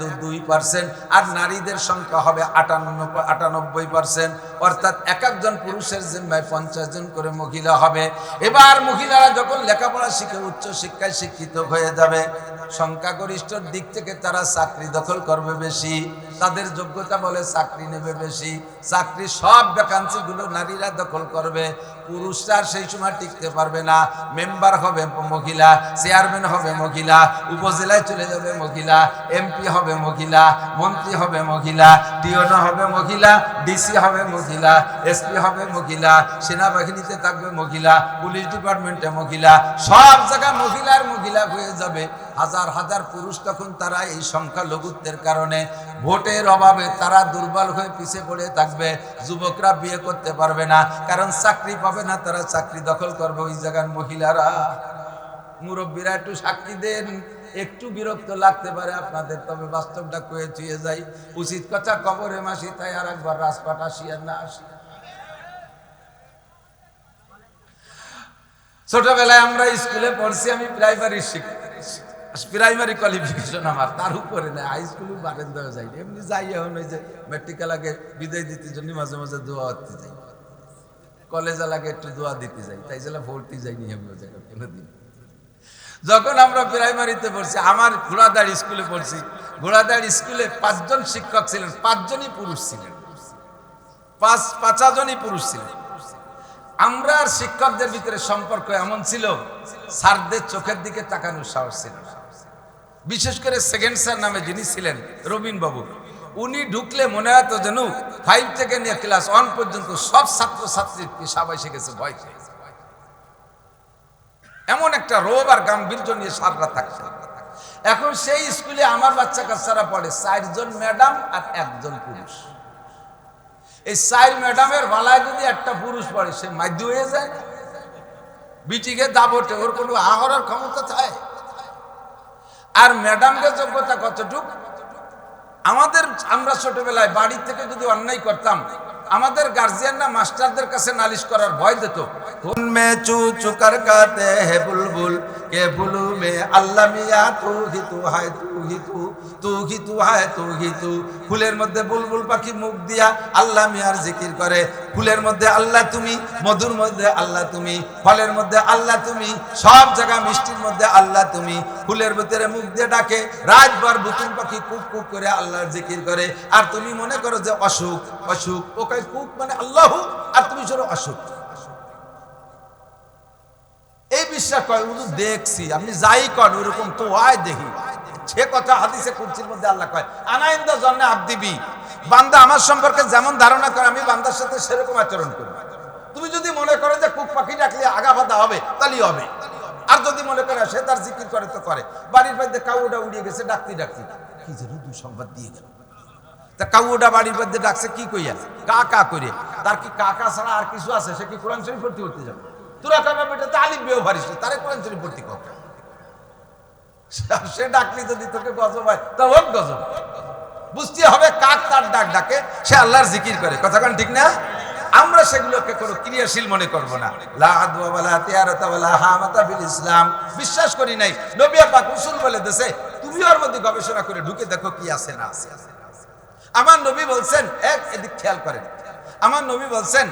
2% আর নারীদের সংখ্যা হবে 98%। অর্থাৎ এক একজন পুরুষের জিম্মায় 50 জন করে মহিলা হবে। এবার মহিলারা যখন লেখাপড়া শিখে উচ্চ শিক্ষায় শিক্ষিত হয়ে যাবে, সংখ্যাগরিষ্ঠর দিক থেকে তারা চাকরি দখল করবে বেশি, তাদের যোগ্যতা বলে চাকরি নেবে বেশি। চাকরি সব ভ্যাকান্সিগুলো নারীরা দখল করবে। পুরুষরা সেই সময় টিকতে পারবে না। মেম্বার হবে মহিলা, চেয়ারম্যান হবে মহিলা, উপজেলায় চলে যাবে মহিলা, এমপি হবে মহিলা, মন্ত্রী হবে মহিলা, টিওনো হবে মহিলা, ডিসি হবে মহিলা, এসপি হবে মহিলা, সেনাবাহিনীতে থাকবে মহিলা, পুলিশ ডিপার্টমেন্টে মহিলা, সব জায়গায় মহিলা হয়ে যাবে। হাজার হাজার পুরুষ তখন তারা এই সংখ্যালঘুত্বের কারণে ভোটের অভাবে তারা দুর্বল হয়ে পিছিয়ে পড়ে থাকবে। যুবকরা বিয়ে করতে পারবে না, কারণ চাকরি পাবে না, তারা চাকরি দখল করবে ওই জায়গার মহিলারা। মুরব্বীরা একটু সাক্ষী দেন, একটু বিরক্ত লাগতে পারে আপনাদের, তবে বাস্তবটা কয়ে ছুঁয়ে যাই। উচিত কথা কবরে মাসি, তাই আর একবার রাজপাট আসি আর না আসি। ছোটবেলায় আমরা স্কুলে পড়ছি, আমি প্রাইমারি কোয়ালিফিকেশন আমার, তার উপরে না হাই স্কুলে বারেন্দাও যাই, এমনি যাই। এখন ওই যে মেট্রিকাল আগে বিদায় দিতে জন্য মাঝে মাঝে দোয়া দিতে যাই, কলেজ আগে একটু দোয়া দিতে যাই, তাই জেলা ভর্তি যাইনি আমরা জায়গায় কোনোদিন। যখন আমরা প্রাইমারিতে পড়ছি, আমার ঘোড়াদাড়ি স্কুলে পড়ছি, ঘোড়াদাড়ি স্কুলে 5 জন শিক্ষক ছিলেন, 5 জনই পুরুষ ছিলেন, 5 জনই পুরুষ ছিলেন। আমরা আর শিক্ষকদের ভিতরে সম্পর্ক এমন ছিল, স্যারদের চোখের দিকে তাকানোর সাহস ছিল না। বিশেষ করে সেকেন্ড স্যার নামে যিনি ছিলেন, রবিন বাবু, উনি ঢুকলে মনে হতো যেন 5 থেকে নিয়ে ক্লাস 1 পর্যন্ত সব ছাত্রছাত্রী সবাই শিখেছে ভয় খেয়ে। এমন একটা রোব আর গাম্ভীর্য নিয়ে সাররা থাকছে। এখন সেই স্কুলে আমার বাচ্চা কাচ্চারা পড়ে, 4 জন ম্যাডাম আর 1 জন পুরুষ। এই 4 ম্যাডামের বেলায় যদি একটা পুরুষ পড়ে, সে মাধ্য হয়ে যায় না, বিটিকে দাবটে, ওর কোনো আহরার ক্ষমতা থাকে। আর ম্যাডামকে যোগ্যতা কতটুক? আমরা ছোটবেলায় বাড়ি থেকে যদি অন্যায় করতাম, আমাদের গার্জিয়ানরা মাস্টারদের কাছে নালিশ করার ভয় দিত। উনমে চু চুকার কাতে হে বুলবুল के फूलों में अल्लाह मिया तू ही तू है तू ही तू तू ही तू है तू ही तू ফুলের মধ্যে বুলবুল পাখি মুখ দিয়া আল্লাহ মিয়ার জিকির করে ফুলের মধ্যে আল্লাহ তুমি মধুর মধ্যে আল্লাহ তুমি ফলের মধ্যে আল্লাহ তুমি সব জায়গা মিষ্টির মধ্যে আল্লাহ তুমি ফুলের ভিতরে মুখ দিয়ে ডাকে রাতভর বুতুল পাখি কুক কুক করে আল্লাহর জিকির করে আর তুমি মনে করো যে অসুখ অসুখ ওকে কুক মানে আল্লাহ আর তুমি শুনো অসুখ এই বিশ্বাস করে উনি দেখছি আপনি যাই করেন ওরকম তো হয় দেখি সে কথা হাদিসে কুরসির মধ্যে আল্লাহ কয় আনা ইনদা জন্নে আবদি বান্দা আমার সম্পর্কে যেমন ধারণা করে আমি বান্দার সাথে সেরকম আচরণ করি তুমি যদি মনে করো যে কুক পাখি ডাকলে আগা বাধা হবে তাহলেই হবে আর যদি মনে করে সে তার জিকির করে তো করে বাড়ির মধ্যে কাউটা উড়িয়ে গেছে ডাকতে ডাকতে কি যেন দুঃসংবাদ দিয়ে গেল তা কাউটা বাড়ির মধ্যে ডাকছে কি কইয়া কা কা করে তার কি কাকা ছাড়া আর কিছু আছে সে কি কোরআন শরীফ ভর্তি করতে যাবে তোরা কাকা বেটা তালিম বেও পারিস তারে কোরআন শরীফ ভর্তি কর সে ডাকলি যদি তোকে গজব হয় তা হোক গজব বুঝতে হবে কাক তার ডাক ডাকে সে আল্লাহর জিকির করে কথাখান ঠিক না আমরা সেগুলোকে কোনো ক্রিয়াশীল মনে করব না লা আদওয়া ওয়ালা তিয়ারাতা ওয়ালা হামাতা ফিল ইসলাম বিশ্বাস করি নাই নবী পাক উসুল বলে দেছে তুমি ওর মধ্যে গবেষণা করে ঢুকে দেখো কি আছে না আছে আমার নবী বলছেন এক এদিক খেয়াল করেন আমার নবী বলছেন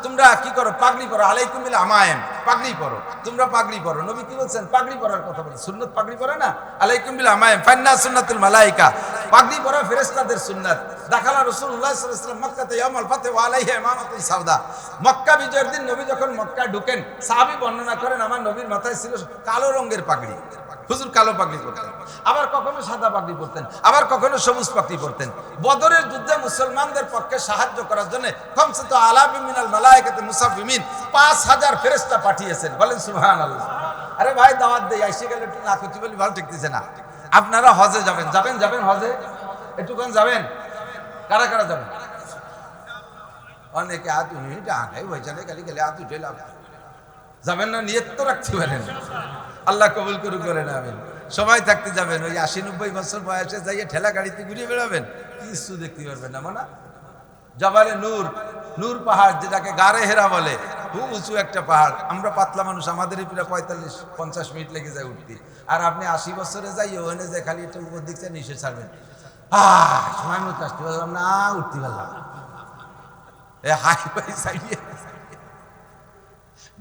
তোমরা কি করো পাগড়ি পরো আলাইকুম বিল আমায়েম পাগড়ি পরো তোমরা পাগড়ি পরো নবী কি বলছেন পাগড়ি পরার কথা বলেন সুন্নাত পাগড়ি পরে না আলাইকুম বিল আমায়েম ফান্না সুন্নাতুল মালায়েকা পাগড়ি পরা ফেরেশতাদের সুন্নাত দাখালা রাসূলুল্লাহ সাল্লাল্লাহু আলাইহি ওয়াসাল্লাম মক্কাতে ইয়াউমুল ফাতহ ওয়া আলাইহি ইমামাতুন সাওদা মক্কা বিজয়ের দিন নবী যখন মক্কায় ঢোকেন সাহাবী বর্ণনা করেন আমার নবীর মাথায় ছিল কালো রঙের পাগড়ি হুজুর কালো পাগড়ি পরতেন আবার কখনো সাদা পাগড়ি পরতেন আবার কখনো সবুজ পাগড়ি পরতেন বদরের যুদ্ধে মুসলমানদের পক্ষে সাহায্য করার জন্য কমসে তো আলাফি মিনাল মালায়েকাতি মুসাফফিমিন 5000 ফেরেশতা পাঠিয়েছেন বলেন সুবহানাল্লাহ আরে ভাই দাওয়াত দেই আইসে গেলে একটু না করতে বলি ভালো ঠেকতেছে না আপনারা হজে যাবেন হজে একটুখান যাবেন কারা কারা যাবেন অনেকে হাত উঠে ডাকাই বইছানে খালি গেলে হাত উঠে লাভ যাবেন না নিয়ত তো রাখতে পারেন আল্লাহ কবুল করুক করেন আমিন সবাই থাকতে যাবেন ওই 80-90 বছর বয়সে যাইয়ে ঠেলা গাড়িতে ঘুরিয়ে বেড়াবেন কিছু দেখতে পারবেন না মানে জবালে নূর পাহাড় যেটাকে গারে হেরা বলে খুব উঁচু একটা পাহাড় আমরা পাতলা মানুষ আমাদেরই প্রায় 45-50 মিনিট লেগে যায় উঠতে আর আপনি 80 বছরে যাইয়ে ওখানে যে খালি একটু উপর দিকটা নিচে ছাড়বেন সময় মতো আসতে পারলাম না উঠতে পারলাম হাই ফাই সাইডে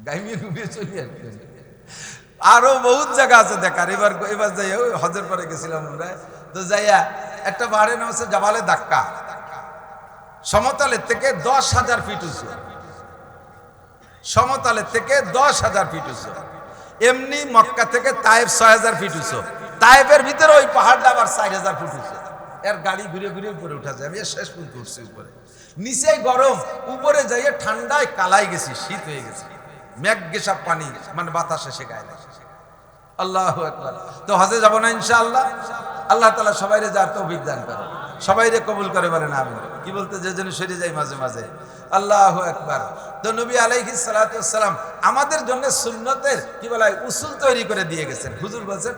গাইমিয়ে ডুবিয়ে চলে আসবেন আরো বহুত জায়গা আছে দেখার এবার যাই হজের পরে গেছিলাম আমরা তো যাইয়া একটা পাহাড়ের নাম হচ্ছে জাবালে দাক্কা সমতলের থেকে 10,000 ফিট উঁচু সমতলের থেকে 10,000 ফিট উঁচু এমনি মক্কা থেকে তায়েফ 6,000 ফিট উঁচু তায়েফের ভিতরে ওই পাহাড়টা আবার 4,000 ফিট উঁচু এর গাড়ি ঘুরে ঘুরে উপরে উঠা যায় আমি শেষ পর্যন্ত উঠছি উপরে নিচে গরম উপরে যাইয়ে ঠান্ডায় কালাই গেছি শীত হয়ে গেছে মেঘ গেসা পানি মানে বাতাস এসে গায়ে লাগে আল্লাহু আকবার তো হজে যাব না ইনশাআল্লাহ আল্লাহ তাআলা সবাইরে যার তৌফিক দান করে সবাইরে কবুল করে বলেন আমিন কি বলতে যে জন্য সরে যাই মাঝে মাঝে আল্লাহু আকবার তো নবী আলাইহিস সালাতু ওয়াস সালাম আমাদের জন্য সুন্নতের কি বলা হয় উসুল তৈরি করে দিয়ে গেছেন হুজুর বলেন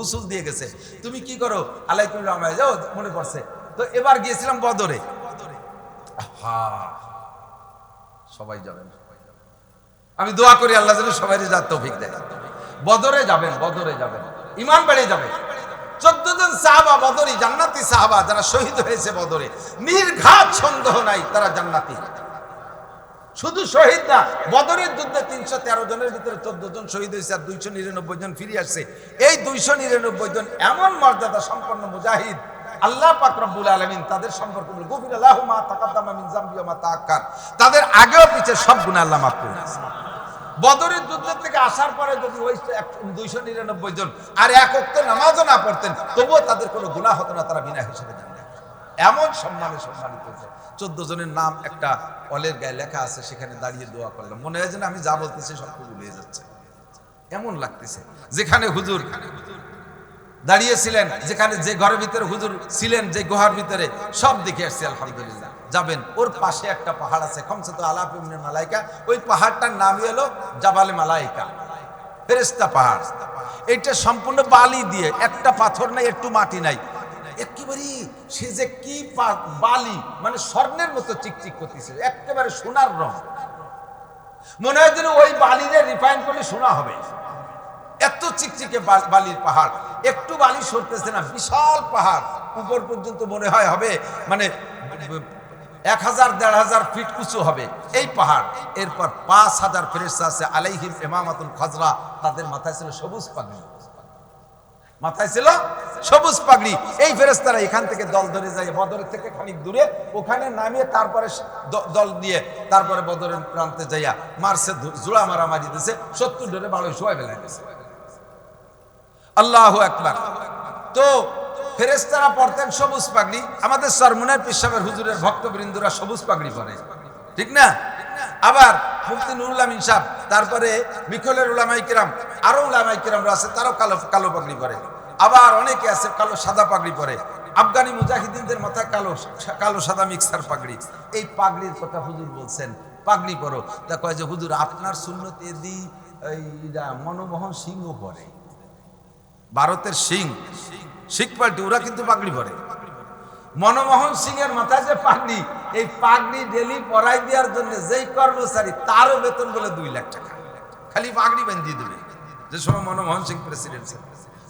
উসুল দিয়ে গেছে তুমি কি করো আলাইকুম রাহমায় যাও মনে পড়ছে তো এবার গিয়েছিলাম বদরে সবাই যাবেন আমি দোয়া করি আল্লাহ যেন সবাইরে যার তৌফিক দেয় বদরে যাবেন ঈমান বেড়ে যাবে 14 জন সাহাবা বদরি জান্নাতি সাহাবা যারা শহীদ হয়েছে বদরে নির্ঘাত সন্দেহ নাই তারা জান্নাতি শুধু শহীদ না বদরের যুদ্ধে 313 জনের ভিতরে 14 জন শহীদ হয়েছে আর 299 জন ফিরে আসছে এই 299 জন এমন মর্যাদা সম্পন্ন মুজাহিদ আল্লাহ পাক রব্বুল আলামিন তাদের সম্পর্কে বলে গফির লাহু মা তাকাদ্দামা মিন যামবি ওয়া মা তাআক্কার তাদের আগেও পিছে সব গুনাহ আল্লাহ মাফ করে দিয়েছেন বদরের যুদ্ধ থেকে আসার পরে যদি ওই 299 জন আর এক ওয়াক্ত নামাজও না পড়তেন তবুও তাদের কোনো গুনাহ হতো না তারা বিনা হিসেবে জান্নাত এমন সম্মানিত হয়েছে 14 জনের নাম একটা অলের গায়ে লেখা আছে সেখানে দাঁড়িয়ে দোয়া করলাম মনে হয় যেন আমি যা বলতেছি সব ভুলে যাচ্ছে এমন লাগতেছে যেখানে হুজুর দাঁড়িয়েছিলেন যেখানে যে ঘরের ভিতরে হুজুর ছিলেন যে গুহার ভিতরে সব দেখে আসছে আলহামদুলিল্লাহ যাবেন ওর পাশে একটা পাহাড় আছে খমসে তো আলাফি মিনাল মালাইকা ওই পাহাড়টার নামই হলো জাবালে মালাইকা ফেরেশতা পাহাড় এটা সম্পূর্ণ বালি দিয়ে একটা পাথর নাই একটু মাটি নাই একেবারে সে যে কি বালি মানে স্বর্ণের মতো চিকচিক করতেছে একেবারে সোনার রং মনে হয় যেন ওই বালিরে রিফাইন করে শোনা হবে, এত চিকচিকে বালির পাহাড়, একটু বালি সরতেছে না, বিশাল পাহাড়, উপর পর্যন্ত মনে হয় হবে মানে 1000-1500 ফিট উঁচু হবে এই পাহাড়। এরপর 5000 ফেরেশতা আছে, আলাইহিম ইমামাতুল খাজরা, তাদের মাথায় ছিল সবুজ পাগড়ি, মাথায় ছিল সবুজ পাগড়ি। এই ফেরেশতারা এখান থেকে দল ধরে যায় বদরের থেকে খানিক দূরে, ওখানে নামিয়ে তারপরে দল দিয়ে তারপরে বদরের প্রান্তে যাইয়া মারছে, জোড়া মারামারি দিয়েছে, 70 ডরে ভালো শোয়া বেলা দিয়েছে। আল্লাহু আকবার। তো ফেরেশতারা পরতেন সবুজ পাগড়ি। আমাদের সরমুনার পিসাবের হুজুরের ভক্তবৃন্দরা সবুজ পাগড়ি পরে, ঠিক না? আবার মুফতি নুরুল আমিন সাহেব, তারপরে মিখলের উলামায়ে কিরাম, আরো উলামায়ে কিরামরা আছে, তারাও কালো কালো পাগড়ি পরে। আবার অনেকে আছে কালো সাদা পাগড়ি পরে। আফগানি মুজাহিদিনদের মাথায় কালো সাদা মিক্সার পাগড়ি। এই পাগড়ির কথা হুজুর বলছেন, পাগড়ি পরো। তা কয় যে হুজুর আপনার সুন্নতে দি এইটা মনমোহন সিংহ পরে, ভারতের শিখ পার্টি, ওরা কিন্তু পাগড়ি পরে। মনমোহন সিং এর মাথায় যে পাগড়ি, এই পাগড়ি ডেলি পরাই দেওয়ার জন্য যেই কর্মচারী, তারও বেতন বলে 2 লাখ টাকা, খালি পাগড়ি বাঁধিয়ে দেবে। যে সময় মনমোহন সিং প্রেসিডেন্ট ছিল,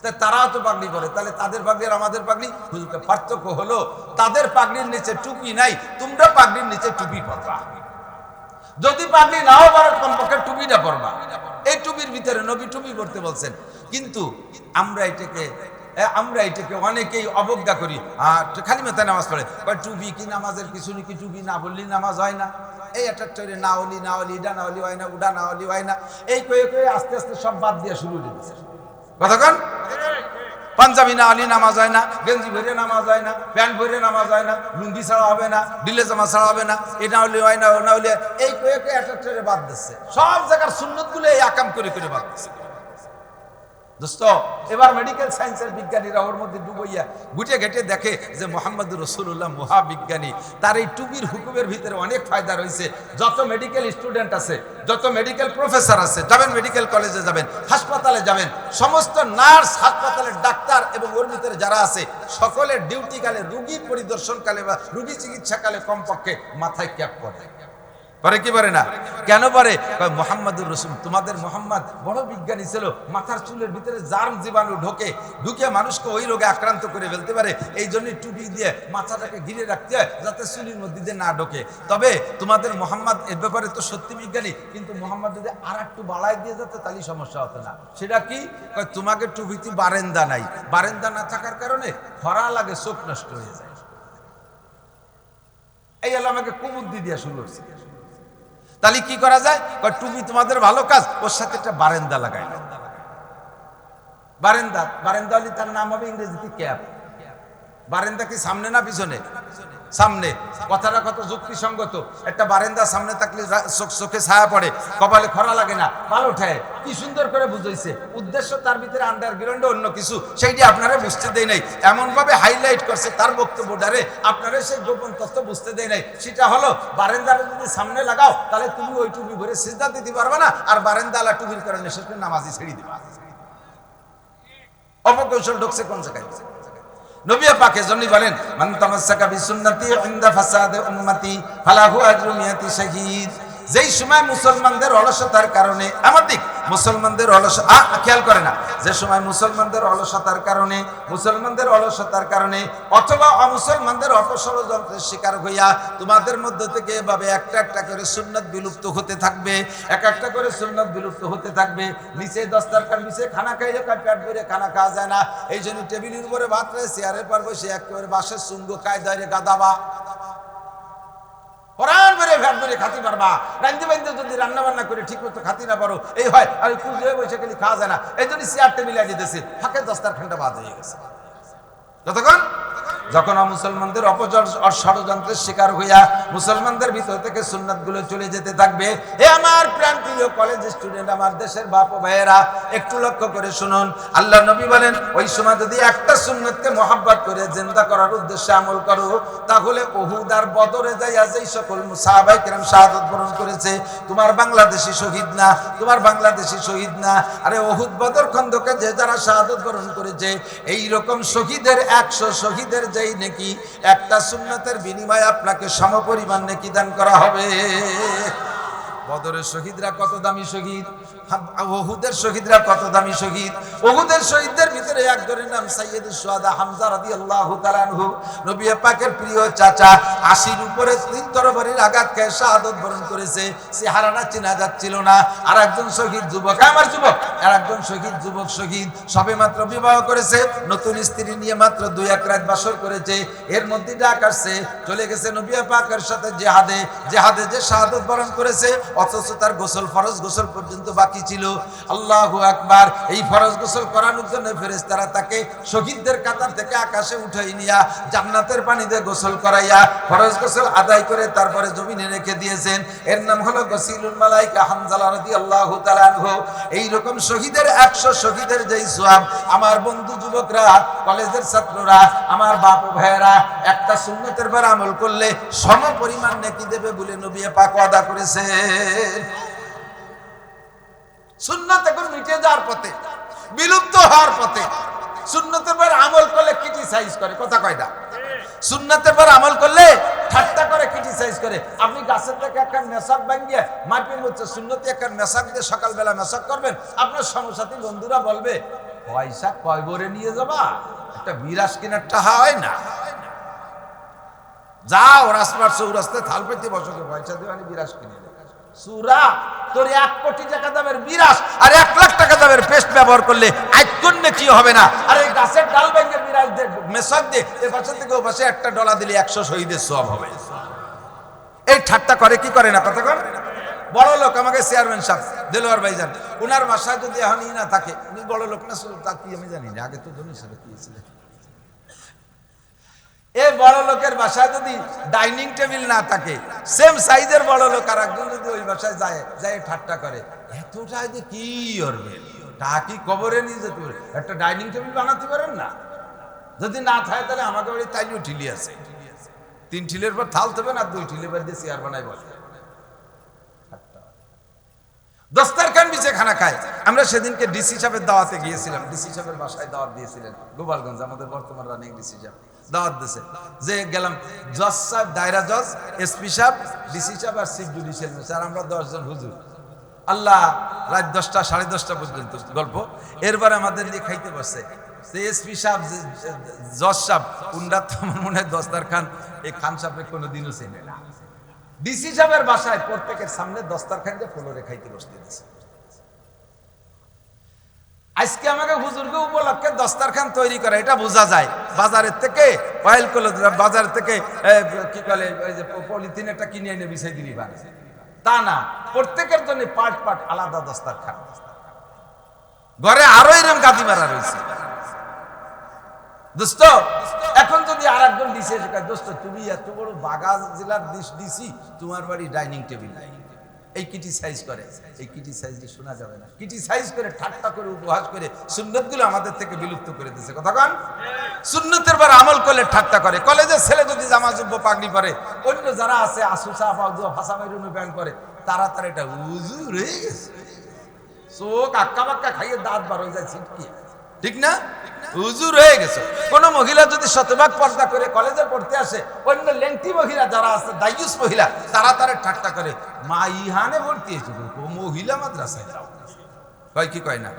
তাই তারাও তো পাগড়ি পরে। তাহলে তাদের পাগড়ি আর আমাদের পাগড়ি পার্থক্য হলো, তাদের পাগড়ির নিচে টুপি নাই, তোমরা পাগড়ির নিচে টুপি পরবা। যদি পাগড়ি নাও পারো, কমপক্ষে টুপিটা পরবা। এই টুপির ভিতরে নবী টুপি পরতে বলছেন। কিন্তু আমরা এটাকে অনেকেই অবজ্ঞা করি, খালি মাথায় নামাজ পড়ে, টুপি কি নামাজের কিছু নাকি, টুপি না বললি নামাজ হয় না, এই একটা না হলি ইডা না হলি হয় না, উডা না হলি হয় না, এই কয়ে আস্তে আস্তে সব বাদ দিয়ে শুরু হয়ে গেছে। কতক্ষণ পাঞ্জাবি না হলি নামাজ হয় না, গেঞ্জি ভরে নামাজ হয় না, প্যান্ট ভরে নামাজ হয় না, লুঙ্গি ছাড়া হবে না, ডিলে জামা ছাড়া হবে না, এটা হলি হয় না, ওনা হলি, এই কয়ে একটা বাদ দিচ্ছে। সব জায়গার সুন্নত গুলো এই আকাম করে বাদ দিচ্ছে। দোস্ত, এবার মেডিকেল সায়েন্সের বিজ্ঞানীরা ওর মধ্যে ডুবইয়া গুটে ঘেটে দেখে যে মুহাম্মদুর রাসূলুল্লাহ মহাবিজ্ঞানী, তার এই টুপির হুকুমের ভিতরে অনেক ফায়দা রয়েছে। যত মেডিকেল স্টুডেন্ট আছে, যত মেডিকেল প্রফেসর আছে, যাবেন মেডিকেল কলেজে যাবেন, হাসপাতালে যাবেন, সমস্ত নার্স, হাসপাতালের ডাক্তার এবং ওর ভিতরে যারা আছে, সকলের ডিউটি কালে, রুগী পরিদর্শন কালে বা রুগী চিকিৎসাকালে কমপক্ষে মাথায় ক্যাপ পরে। পারে কি পারে না? কেন পারে? মুহাম্মাদুর রাসূল, তোমাদের মুহাম্মদ বড় বিজ্ঞানী ছিল, মাথার চুলের ভিতরে জার্ম জীবাণু ঢুকে মানুষকে ওই রোগে আক্রান্ত করে ফেলতে পারে। এই জন্য টুপি দিয়ে মাথাটাকে ঘিরে রাখতে হয় যাতে চুলের মধ্যে দিয়ে না ঢোকে। তবে তোমাদের মুহাম্মদ এর ব্যাপারে তো সত্যি বিজ্ঞানী, কিন্তু মুহাম্মদ যদি আর একটু বাড়ায় দিয়ে যেত তাহলে সমস্যা হতো না। সেটা কি? তোমাকে টুপিতে বারেন্দা নাই, বারেন্দা না থাকার কারণে খরা লাগে, চোখ নষ্ট হয়ে যায়। এই হলো আমাকে কুবুদ্ধি দিয়ে শুরু হচ্ছে। তাহলে কি করা যায়? টুপি তোমাদের ভালো কাজ, ওর সাথে একটা বারেন্দা লাগাই। বারেন্দা হলে তার নাম হবে ইংরেজিতে ক্যাপ। বারেন্দা কি সামনে না পিছনে? সামনে। কথাটা কত যুক্তিসঙ্গত। একটা বারেন্দা সামনে থাকলে চোখে ছায়া পড়ে, কপালে খরা লাগে না, ভালো ঠায়। কি সুন্দর করে বুঝাইছে। উদ্দেশ্য তার ভিতরে আন্ডারগ্রাউন্ডে অন্য কিছু, সেইটি আপনারা বুঝতে দেয় নাই। এমন ভাবে হাইলাইট করছে তার বক্তব্যটারে, আপনারা সেই গোপন তথ্য বুঝতে দেয় নাই। সেটা হলো, বারেন্দাটা যদি সামনে লাগাও তাহলে তুমি ওই টুপি ভরে সিজদা দিতে পারবে না, আর বারেন্দালা টুপির কারণে শেষে নামাজি ছেড়ে দিবা। অপকৌশল ঢুকছে কোন জায়গায়? নবী পাক এজন্যই বলেন, মান তামাসসাকা বিসুন্নতি ইনদা ফাসাদে উম্মতি ফালাহু আজরু মিয়াতি শাহীদ। যেই সময় মুসলমানদের অলসতার কারণে, আমাদের মুসলমানদের খেয়াল করে না, যে সময় মুসলমানদের অলসতার কারণে অথবা অমুসলমানদের অপষড়যন্ত্রের শিকার হইয়া তোমাদের মধ্য থেকে এভাবে একটা একটা করে সুন্নাত বিলুপ্ত হতে থাকবে, এক একটা করে সুন্নাত বিলুপ্ত হতে থাকবে। নিচে দস্তারখান নিচে খানা খাইলে পেট ভরে খানা খাওয়া যায় না, এই জন্য টেবিলের উপরে ভাত রয়ে চেয়ারে পারবো, সে একেবারে বাঁশের চুঙ্গ কায়দায় গাদাবা কোরআন বেড়ে ভ্যাট ধরে খাতি পারবা। রান্ধতে বান্ধতে যদি রান্না বান্না করে ঠিক মতো খাতি না পারো, এই হয় আর কুজে বসে গেলে খাওয়া যায় না। এই জন্য চেয়ার টেবিল লাগিয়ে দিতেছে, ফাঁকে দস্তারখানটা বাদ হয়ে গেছে। যতক্ষণ যখন মুসলমানদের ষড়যন্ত্রের শিকার হইয়া মুসলমানদের ভিতর থেকে সুন্নাত গুলো চলে যেতে থাকবে। এ আমার প্রাণ প্রিয় কলেজ স্টুডেন্ট, আমার দেশের বাপ ও ভাইয়েরা, একটু লক্ষ্য করে শুনুন। আল্লাহ নবী বলেন, ওই সময় যদি একটা সুন্নাতকে মহব্বত করে জিন্দা করার উদ্দেশ্যে আমল করো, তাহলে উহুদ আর বদরে যাইয়া যেই সকল সাহাবায়ে কেরাম শাহাদাত বরণ করেছে, তোমার বাংলাদেশি শহীদ না, তোমার বাংলাদেশি শহীদ না, আরে উহুদ বদর খন্দকে যে যারা শাহাদাত বরণ করেছে, এই রকম শহীদের 100 শহীদের যেই নেকি, একটা সুন্নাতের বিনিময়ে আপনাকে সমপরিমাণ নেকি দান করা হবে। বদরের শহীদরা কত দামি শহীদ, উহুদের শহীদরা কত দামি শহীদ। উহুদের শহীদদের ভিতরে একজনের নাম সাইয়্যিদুশ শুহাদা হামজা রাদিয়াল্লাহু তাআলা আনহু, নবী পাকের প্রিয় চাচা। 80 উপরে 3 তরবারির আঘাত খেয়ে শাহাদাত বরণ করেছে। চেহারাটা চেনা যাচ্ছিল না। আর একজন শহীদ যুবক, আমার যুবক, আর একজন শহীদ যুবক শহীদ সবে মাত্র বিবাহ করেছে, নতুন স্ত্রী নিয়ে মাত্র 2-1 রাত বাসর করেছে। এর মধ্যে ডাক আসছে, চলে গেছে নবী পাকের সাথে জিহাদে। জিহাদে যে শাহাদাত বরণ করেছে, অথচ তার গোসল, ফরজ গোসল পর্যন্ত বাকি ছিল। আল্লাহু আকবার। এই ফরজ গোসল করানোর জন্য ফেরেশতারা তাকে শহীদদের কাতার থেকে আকাশে উঠাই নিয়া জান্নাতের পানিতে গোসল করাইয়া ফরজ গোসল আদায় করে তারপরে জমিনে রেখে দিয়েছেন। এর নাম হলো গসিলুল মালাইকা হামজা রাদিয়াল্লাহু তাআলা আনহু। এই রকম শহীদের 100 শহীদের যেই সওয়াব, আমার বন্ধু যুবকরা, কলেজের ছাত্ররা, আমার বাপ ও ভাইয়েরা, একটা সুন্নতের পর আমল করলে সম পরিমাণ নেকি দেবে বলে নবী পাক ওয়াদা করেছে। সুন্নাত এখন মিটে যাওয়ার পথে, বিলুপ্ত হওয়ার পথে। সুন্নতের পর আমল করলে ক্রিটিসাইজ করে, কথা কয়টা? সুন্নতের পর আমল করলে ঠাট্টা করে, ক্রিটিসাইজ করে। আপনি গাছের থেকে একটা মেসাক ভাঙিয়ে মাটির মধ্যে সুন্নতি একটা মেসাক দিয়ে সকালবেলা মেসাক করবেন, আপনার সমসাথী বন্ধুরা বলবে পয়সা কয় ভরে নিয়ে যাবা, একটা বিরাস কেনার টাকা হয় না, যাও রাস্তার চৌরাস্তায় থাল পেতে বসকে পয়সা দিয়ে আমি বিরাস কিনে দেব। সুরা, তোর 1 কোটি টাকা দামের বিরাস আর 1 লাখ টাকা দামের পেস্ট ব্যবহার করলে আইকন্যে কি হবে না? আর এই গাছের ডাল ভেঙে বিরাস দিয়ে মেসাক দিয়ে এ পাশে থেকে ও পাশে একটা ডলা দিলে 100 শহীদের সওয়াব হবে। এই ঠাট্টা করে কি করে না? কথা কর। বড় লোক, আমাকে চেয়ারম্যান সাহেব দেলোয়ার ভাইজান, ওনার বাসায় যদি এখনই না থাকে, উনি বড় লোক না, তা কি আমি জানি না, আগে তো ধনী ছিল কি ছিল। এই বড় লোকের বাসায় যদি ডাইনিং টেবিল না থাকে, সেম সাইজের বড় লোক আর একজন যদি ওই বাসায় যায় ঠাট্টা করে, এতটা যে কি করবে, তা কি কবরে নিয়ে যেতে পারে, একটা ডাইনিং টেবিল বানাতে পারেন না? যদি না থাকে তাহলে আমাকে বাড়ি তাইলেও ঠিলি আছে, 3 ঠিলের পর থাল দেবেন আর 2 ঠিলের পর দিয়ে চেয়ার বানাই বসে দস্তারখান বিছে খানা খায়। আমরা সেদিনকে ডিসি সাহেবের দাওয়াতে গিয়েছিলাম, ডিসি সাহেবের বাসায় দাওয়াত দিয়েছিলেন, গোপালগঞ্জ, আমাদের বর্তমান রানিং ডিসি সাহেব দাওয়াত দিয়েছে। যে গেলাম, জজ সাহেব, দায়রা জজ, এসপি সাহেব, ডিসি সাহেব আর চিফ জুডিশিয়াল ম্যাজিস্ট্রেট, আর আমরা 10 জন হুজুর। আল্লাহ, রাত 10টা 10:30 পর্যন্ত গল্প। এরপরে আমাদের নিয়ে খাইতে বসছে। এসপি সাহেব, জজ সাহেব, উনরা তো আমার মনে হয় দস্তারখান এই খান সাহেবের কোনোদিনও চেনে না। ডিসি সাহেবের বাসায় প্রত্যেকের সামনে দস্তারখান দিয়ে ফ্লোরে খাইতে বসতে দিয়েছে। আজকে আমাকে হুজুরকে উপলক্ষে দস্তারখান তৈরি করে, এটা বোঝা যায়। বাজারের থেকে অয়েল কল, বাজার থেকে কি বলে ওই যে পলিথিন একটা কিনে এনে বিছাই দিলি বাড়ি, তা না, প্রত্যেকের জন্য পার্ট পার্ট আলাদা দস্তারখান। ঘরে আরো এরকম গাদি মারা রয়েছে। দোস্ত, এখন যদি আর একজন ডিসি এসে কয়, দোস্ত তুমি এত বড় বাগা জেলার ডিসি, তোমার বাড়ি ডাইনিং টেবিল নাই, এই ক্রিটিসাইজ করে, এই ক্রিটিসাইজ শোনা যাবে না। ক্রিটিসাইজ করে, ঠাট্টা করে, উপহাস করে সুন্নতগুলো আমাদের থেকে বিলুপ্ত করে দিয়েছে। কথা কন, সুন্নতের পর আমল করলে ঠাট্টা করে। কলেজের ছেলে যদি জামা জুব্বো পাগড়ি পরে, অন্য যারা আছে আসুসা পাউজো ভাষা মেরুন প্যান্ট পরে, তারা এটা হুজুর হয়ে গেছে, চোখ আক্কা বাক্কা খাইয়ে দাঁত বার হয়ে যায় ছিটকি, ঠিক না? হুজুর হয়ে গেছে। কোন মহিলা যদি শতভাগ পর্দা করে কলেজে পড়তে আসে, অন্য লেংটি মহিলা যারা আছে, দায়ুস মহিলা, তারা ঠাট্টা করে, মা ইহানে ভর্তি হয়েছে, মহিলা মাদ্রাসায় যাও, কয় কি কয় না?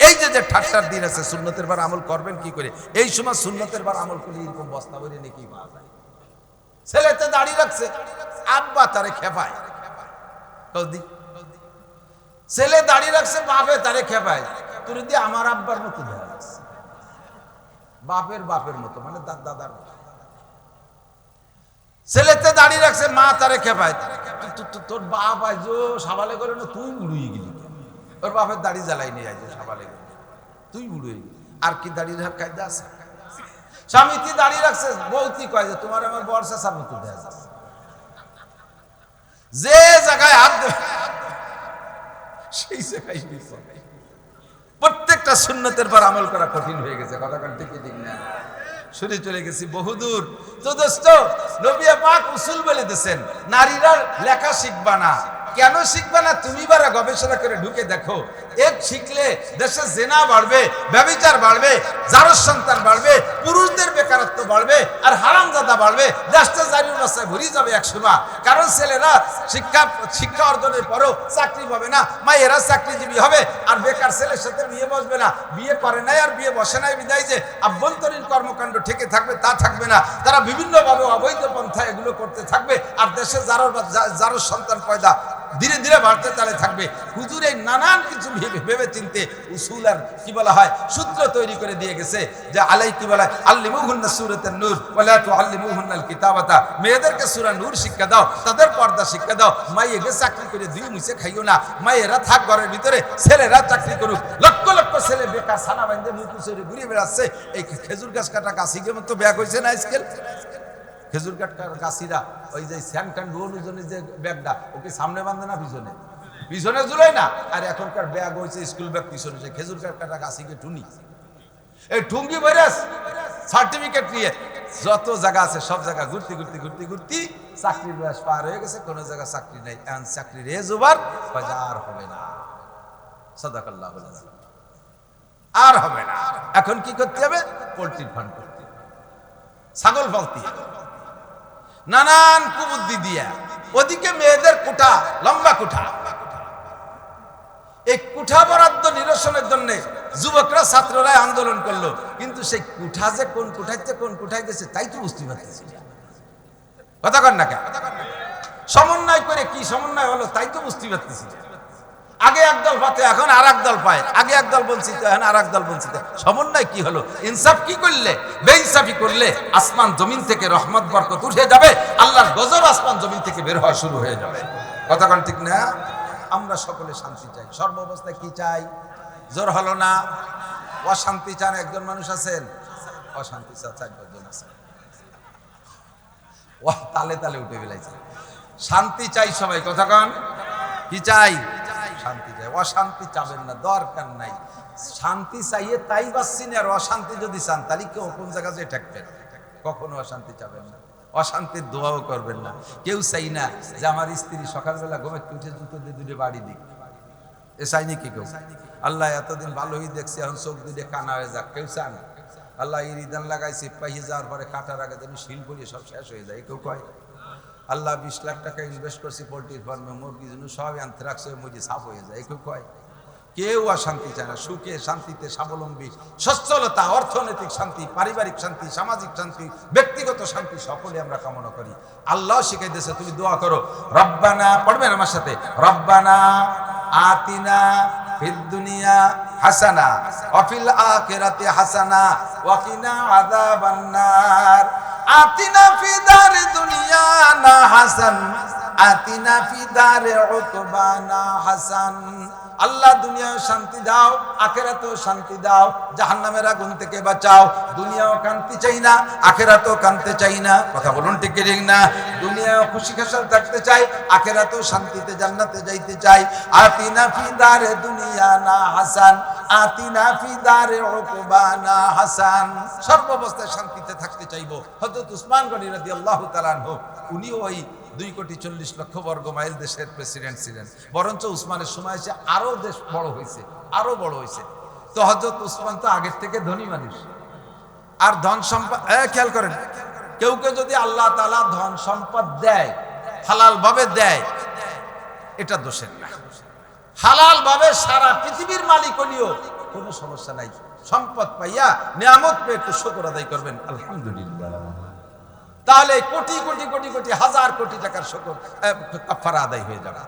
এই যে ঠাট্টার দিন আছে, সুন্নতের বার আমল করবেন কি করে? এই সময় সুন্নতের বার আমল করলে এরকম বস্তা ভরে নাকি পাওয়া যায়। ছেলেতে দাড়ি রাখছে, আব্বা তারে খেপায়, ছেলে দাড়ি রাখছে, বাপে তারে খেপায়, তোর দিয়ে আমার আব্বার মতো দেখা যাচ্ছে, বাপের মতো, মানে দাদার মতো। ছেলেতে দাঁড়িয়ে রাখছে, মা তারে খেপায়, তোর বাপ আইজ সাবালে করে না, তুই বুড়িয়ে গেলি, তোর বাপের দাড়ি জ্বালাই নিয়ে আইজ সাবালে গেলি, তুই বুড়িয়ে গেলি, আর কি দাড়ি রাখার কায়দা আছে? স্বামীতি দাঁড়িয়ে রাখছে, বউতি কয় যে তোমার আমার বর্ষা স্বামীতি দেখা যাচ্ছে, যে জায়গায় হাত দেবে সেই জায়গায়। প্রত্যেকটা সুন্নতের পর আমল করা কঠিন হয়ে গেছে। কথা ঠিক ঠিক না? সরে চলে গেছি বহুদূর। তো দোস্ত, নবী পাক উসুল বলে দিয়েছেন, নারীরা লেখা শিখবা না, কেন শিখবে না? তুমি বারা গবেষণা করে ঢুকে দেখো, এক শিখলে দেশে জেনা বাড়বে, ব্যভিচার বাড়বে, জারজ সন্তান বাড়বে, পুরুষদের বেকারত্ব বাড়বে, আর হারামজাদা বাড়বে। দেশটা জারির রাস্তায় ভরি যাবে একসময়। কারণ ছেলেরা শিক্ষা অর্জনের পরও চাকরি পাবে না, মায়েরা চাকরিজীবী হবে, আর বেকার ছেলের সাথে বিয়ে বসবে না। বিয়ে করে নাই আর বিয়ে বসে নাই বিদায় যে আভ্যন্তরীণ কর্মকাণ্ড থেকে থাকবে তা থাকবে না। তারা বিভিন্নভাবে অবৈধ পন্থা এগুলো করতে থাকবে, আর দেশে যারো সন্তান পয়দা ধীরে ধীরে বাড়তে তালে থাকবে। হুজুর এই নানান কিছু ভেবে চিনতে উসুল আর কি বলা হয় সূত্র তৈরি করে দিয়ে গেছে যে আলাই কি বলা হয়, আল্লিমুহুন্না সূরাতুন নূর ওয়ালা তুআল্লিমুহুন্নাল কিতাবাতা। মেয়েদেরকে সূরা নূর শিক্ষা দাও, তাদের পর্দা শিক্ষা দাও। মাইয়েকে চাকরি করে দুই মুছে খাইও না, মায়েরা থাক ঘরের ভিতরে, ছেলেরা চাকরি করুক। লক্ষ লক্ষ ছেলে বেকার ছানা বাঁধে মুখ মুছে ঘুরে বেড়াচ্ছে। এই খেজুর গাছ কাটা গাছিকে মতো ব্যাগ হয়েছে না আজকাল। খেজুর কাটার গাছিরা ওই যে স্যান্টান রুজনের যে ব্যাগটা, ওকে সামনে বাঁধে না পিছনে, পিছনে ঝুলাই না। আর এখনকার ব্যাগ হয়েছে স্কুল ব্যাগ পিছনে, খেজুর কাটা গাছিকে টুনি, এই ঠুঙ্গি ভাইরাস সার্টিফিকেট নিয়ে যত জায়গা আছে সব জায়গা ঘুরতে ঘুরতে ঘুরতে ঘুরতে চাকরির বয়স পার হয়ে গেছে, কোনো জায়গা চাকরি নেই। এখন চাকরির এজ ওভার, আর হবে না। সাদাকাল্লাহ, আর হবে না। এখন কি করতে হবে? পোল্ট্রির ফার্ম করতে, ছাগল পালতে, নানান কুবুদ্ধি দিয়া। ওদিকে মেয়েদের কোঠা, লম্বা কোঠা, এই কোঠা বরাদ্দ নিরসনের জন্য যুবকরা ছাত্ররা আন্দোলন করলো, কিন্তু সেই কোঠা যে কোন কোঠাইতে কোন কোঠায় গেছে তাই তো বুঝতে পারতেছি। কথা কন না কেন? সমন্বয় করে কি সমন্বয় হলো তাই তো বুঝতে পারতেছি। আগে একদল পাতে, এখন আর একদল পায়। আগে একদল বঞ্চিত, এখন আর একদল বঞ্চিত। সমন্বয় কি হলো? ইনসাফ কি করলে? বেইনসাফি করলে আসমান জমিন থেকে রহমত বরকত উঠে যাবে, আল্লাহর গজব আসমান জমিন থেকে বের হওয়া শুরু হয়ে যাবে। কথা কন ঠিক না? আমরা সকলে শান্তি চাই, সর্ব অবস্থায় কি চাই? জোর হলো না? অশান্তি চান একজন মানুষ আছেন? অশান্তি চান 4-5 জন আছেন। ও তালে তালে উঠে বেলাইছে। শান্তি চাই সবাই। কথা কন কি চাই? শান্তি চাই। অশান্তি চাবেন না, দরকার নাই। শান্তি চাইয়ে তাই বাঁচছি না, আর অশান্তি যদি চান তাহলে কেউ কোন জায়গা যে ঠেকবেন। কখনো অশান্তি চাবেন না, অশান্তির দোয়াও করবেন না। কেউ চাই না যে আমার স্ত্রী সকালবেলা ঘুমে উঠে জুতো দিয়ে দুটো বাড়ি দিক, এ চাইনি কি কেউ? আল্লাহ এতদিন ভালোই দেখছি, এখন চোখ দুটো কানা হয়ে যাক, কেউ চান? আল্লাহ ইরিদান লাগাইছে, পাইয়ে যাওয়ার পরে কাটার আগে যেন শিল পড়িয়ে সব শেষ হয়ে যায়, কেউ কয়? আল্লাহ 20 লাখ টাকা ইনভেস্ট করছি পোল্ট্রির ফার্মে, মুরগি জন্য সব আনতে রাখছে, মুরগি সাফ হয়ে যায়, কেউ কয়? কেউ অশান্তি চায় না। সুখে শান্তিতে স্বাবলম্বী, সচ্ছলতা, অর্থনৈতিক শান্তি, পারিবারিক শান্তি, সামাজিক শান্তি, ব্যক্তিগত শান্তি সকলে আমরা কামনা করি। আল্লাহ শিখাইতেছে তুমি দোয়া করো, রব্বানা, পড়বেন আমার সাথে, রব্বানা আতিনা ফিদ দুনিয়া হাসানা ওয়া ফিল আখিরাতি হাসানা ওয়া কিনা আযাবান নার। আতিনা ফি দারি দুনিয়া না হাসান, আতিনা ফি দারি উকবানা হাসান। আল্লাহ দুনিয়াও শান্তি দাও, আখিরাতেও শান্তি দাও, জাহান্নামের আগুন থেকে বাঁচাও। দুনিয়াও কান্তি চাই না, আখিরাতেও কান্তি চাই না। কথা বলুন ঠিক কি ঠিক না? দুনিয়াও খুশি খুশাল থাকতে চাই, আখিরাতেও শান্তিতে জান্নাতে যাইতে চাই। আতিনা ফি দারে দুনিয়া না হাসান, আতিনা ফি দারে উকবানা হাসান। সর্ব অবস্থায় শান্তিতে থাকতে চাইবো। হযরত উসমান গনি রাদিয়াল্লাহু তাআলা আনহু, উনিও ওই 2,40,00,000 বর্গ মাইল দেশের প্রেসিডেন্ট ছিলেন। বরঞ্চ উসমানের সময় এসে আরো দেশ বড় হয়েছে, আরো বড় হয়েছে। তো হযরত উসমান তো আগের থেকে ধনী মানুষ, আর ধন সম্পদ, খেয়াল করেন, কেউ কেউ যদি আল্লাহ তাআলা ধন সম্পদ দেয়, হালাল ভাবে দেয়, এটা দোষের না। হালাল ভাবে সারা পৃথিবীর মালিক হলিও কোনো সমস্যা নাই। সম্পদ পাইয়া, নিয়ামত পেয়ে একটু শুকর আদায় করবেন, আলহামদুলিল্লাহ। তাহলে কোটি কোটি কোটি কোটি হাজার কোটি টাকার শুকর কাফারা আদায় হয়ে যাবে।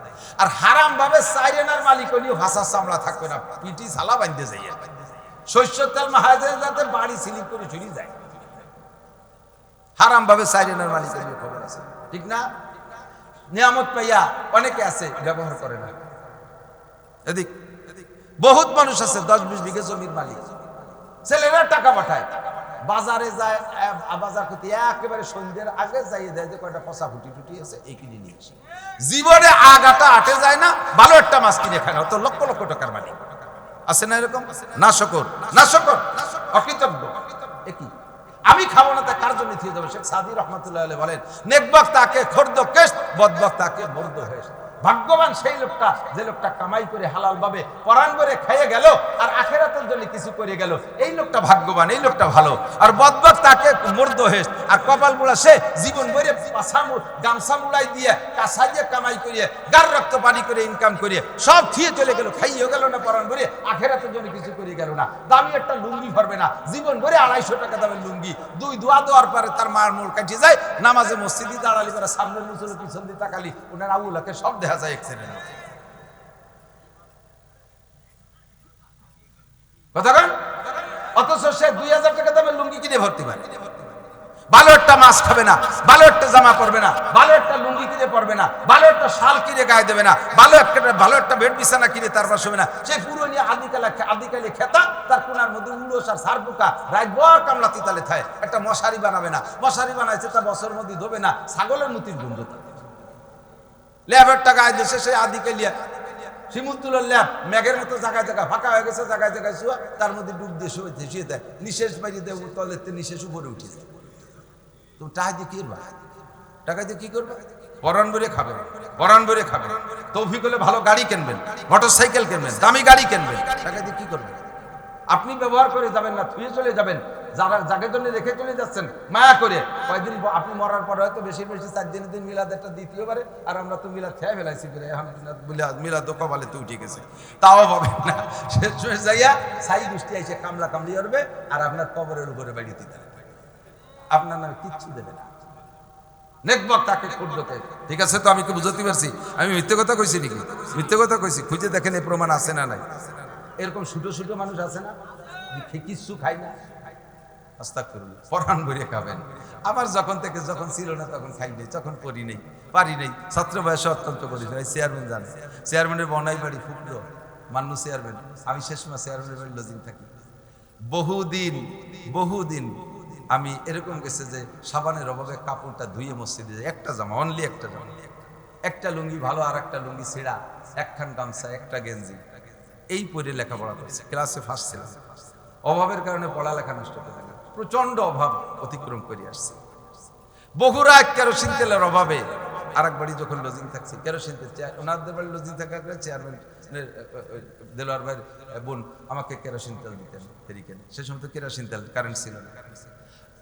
আর হারাম ভাবে সাইরেনার মালিক হলিও ভাষা চামড়া থাকবে না, পিটি ঝালা বাঁধতে যাই, শস্য তেল মাহাজের যাতে বাড়ি সিলিপ করে চুরি যায়। হারাম ভাবে সাইরেনার মালিক হলিও খবর আছে, ঠিক না? নিয়ামত পাইয়া অনেকে আছে ব্যবহার করে না। এদিক বহুত মানুষ আছে 10-20 বিঘা জমির মালিক, ছেলেরা টাকা পাঠায়, বাজারে যায়, বাজার করতে একেবারে সন্ধ্যের আগে যাইয়ে দেয় যে কয়টা পচা ফুটি টুটি আছে এই কিনে নিয়ে আসে। জীবনে আগাটা আটে যায় না, ভালো একটা মাছ কিনে খায় না, তো লক্ষ লক্ষ টাকার মালিক আছে না এরকম? না শকর, না শকর, অকৃতজ্ঞ। একই আমি খাবো না, তা কার জন্য থিয়ে যাবে? শেখ সাদি রহমতুল্লাহ আলাইহি বলেন, নেকবাক তাকে খর্দ কেশ, বদবাক তাকে মর্দ হেশ। ভাগ্যবান সেই লোকটা যে লোকটা কামাই করে হালাল ভাবে পরাণ করে খেয়ে গেল আর আখেরাতের জন্য কিছু করে গেল। এই লোকটা ভাগ্যবান, এই লোকটা ভালো। আর বদবক তাকে মর্দহেস আর কপাল মুড়া সে জীবন ভরে গামছা মুড়াই দিয়ে কাঁচা দিয়ে কামাই করিয়ে গার রক্ত পানি করে ইনকাম করিয়ে সব থিয়ে চলে গেল, খাইয়েও গেল না পরাণ ভরে, আখেরাতের জন্য কিছু করে গেল না। দামি একটা লুঙ্গি ভরবে না, জীবন ভরে 250 টাকা দামের লুঙ্গি, 2 দোয়া দেওয়ার পরে তার মার মোড় কাটিয়ে যায়, নামাজে মসজিদে দাঁড়ালি করে সামনের মুসলে পিছন দিয়ে তাকালি ওনার আবুলাকে সব দেখা যায় এক্সিডেন্ট। কথা কন, অথচ সে 2000 টাকা দামের লুঙ্গি কিনে ভর্তি পারে, ভালো একটা মাছ খাবে না, ভালো একটা জামা পরবে না, ভালো একটা লুঙ্গি কিনে পরবে না, ভালো একটা শাল কিনে গায়ে দেবে না, ভালো একটা বেড বিছানা কিনে তার পাশে হবে না। সেই পুরো নিয়ে আদিকালে খেতা তার কোনার মধ্যে উড়োস আর সার পোকা রাতভর কামলা তিতালে থায়, একটা মশারি বানাবে না, মশারি বানাইছে তা বছরের মধ্যে ধোবে না, ছাগলের মুতির গন্ধ। ল্যাবের টাকা আয় দেশে সেই আদিকালিয়া শিমুলতুলার ল্যাব মেঘের মতো জায়গায় জায়গায় ফাঁকা হয়ে গেছে, জায়গায় জায়গায় শুয়া তার মধ্যে ডুব দিয়ে শুয়ে দেয়, নিঃশেষ বাইরে দেয় তলেতে নিঃশেষ উপরে উঠে যায়। তো টাকা দিয়ে কি করবা? টাকা দিয়ে কি করবা? পরাণ ভরে খাবেন, পরাণ ভরে খাবেন, তৌফিক হলে ভালো গাড়ি কিনবেন, মোটরসাইকেল কিনবেন, দামি গাড়ি কিনবেন। টাকা দিয়ে কি করবেন? আপনি ব্যবহার করে যাবেন না, থুয়ে চলে যাবেন। যারা যাকে জন্য রেখে চলে যাচ্ছেন মায়া করে, কয়েকদিন আপনি মরার পরে হয়তো বেশি 4 দিনের দিন মিলাদ একটা দ্বিতীয়বারে, আর আমরা তো মিলাদ খেয়ে ফেলাইছি করে এখন মিলাদ তো কপালে তো উঠে গেছে, তাও পাবেন না। শেষ হয়ে যাইয়া সাই বৃষ্টি আইসে কামলা কামড়ি করবে আর আপনার কবরের উপরে বাড়িতে দেবে, আপনার নামে কিচ্ছু দেবে না। নেকবক তাকে খুঁজতে, ঠিক আছে? তো আমি কি বুঝতে পারছি? আমি মিথ্যে কথা কইছি নাকি? মিথ্যে কথা কইছি? খুঁজে দেখেন এই প্রমাণ আছে না নাই? এরকম ছোট ছোট মানুষ আছে না, কিচ্ছু খাই না, আস্তাগফিরুল্লাহ, পরাণ ভরে খাবেন। আমার যখন ছিল না তখন খাই নেই, তখন করি নেই, পারি নেই, ছাত্র বয়সে অত্যন্ত করি। চেয়ারম্যান জানে, চেয়ারম্যানের বনাই বাড়ি ফুকলো মান্নু চেয়ারম্যান, আমি শেষ মাস চেয়ারম্যানের বাড়ি লজিং থাকি। বহুদিন আমি এরকম গেছে যে সাবানের অভাবে কাপড়টা ধুয়ে মসজিদে যায়, একটা জামা, অনলি একটা জামা, একটা লুঙ্গি ভালো আর একটা লুঙ্গি ছেঁড়া, একখান গামছা, একটা গেঞ্জি, এই পরে লেখাপড়া করছে, ক্লাসে ফার্স্ট ছিলাম। অভাবের কারণে পড়ালেখা নষ্ট করে গেল, প্রচন্ড অভাব অতিক্রম করে আসছে। বগুড়া কেরোসিন তেলের অভাবে আরেক বাড়ি যখন লজিং থাকছে, কেরোসিন তেল ওনাদের বাড়ি লজিং থাকার চেয়ারম্যান দেলোয়ার ভাইয়ের বোন আমাকে কেরোসিন তেল দিতেন ফেরিকেনে। সে সময় তো কেরোসিন তেল কারেন্ট ছিল না।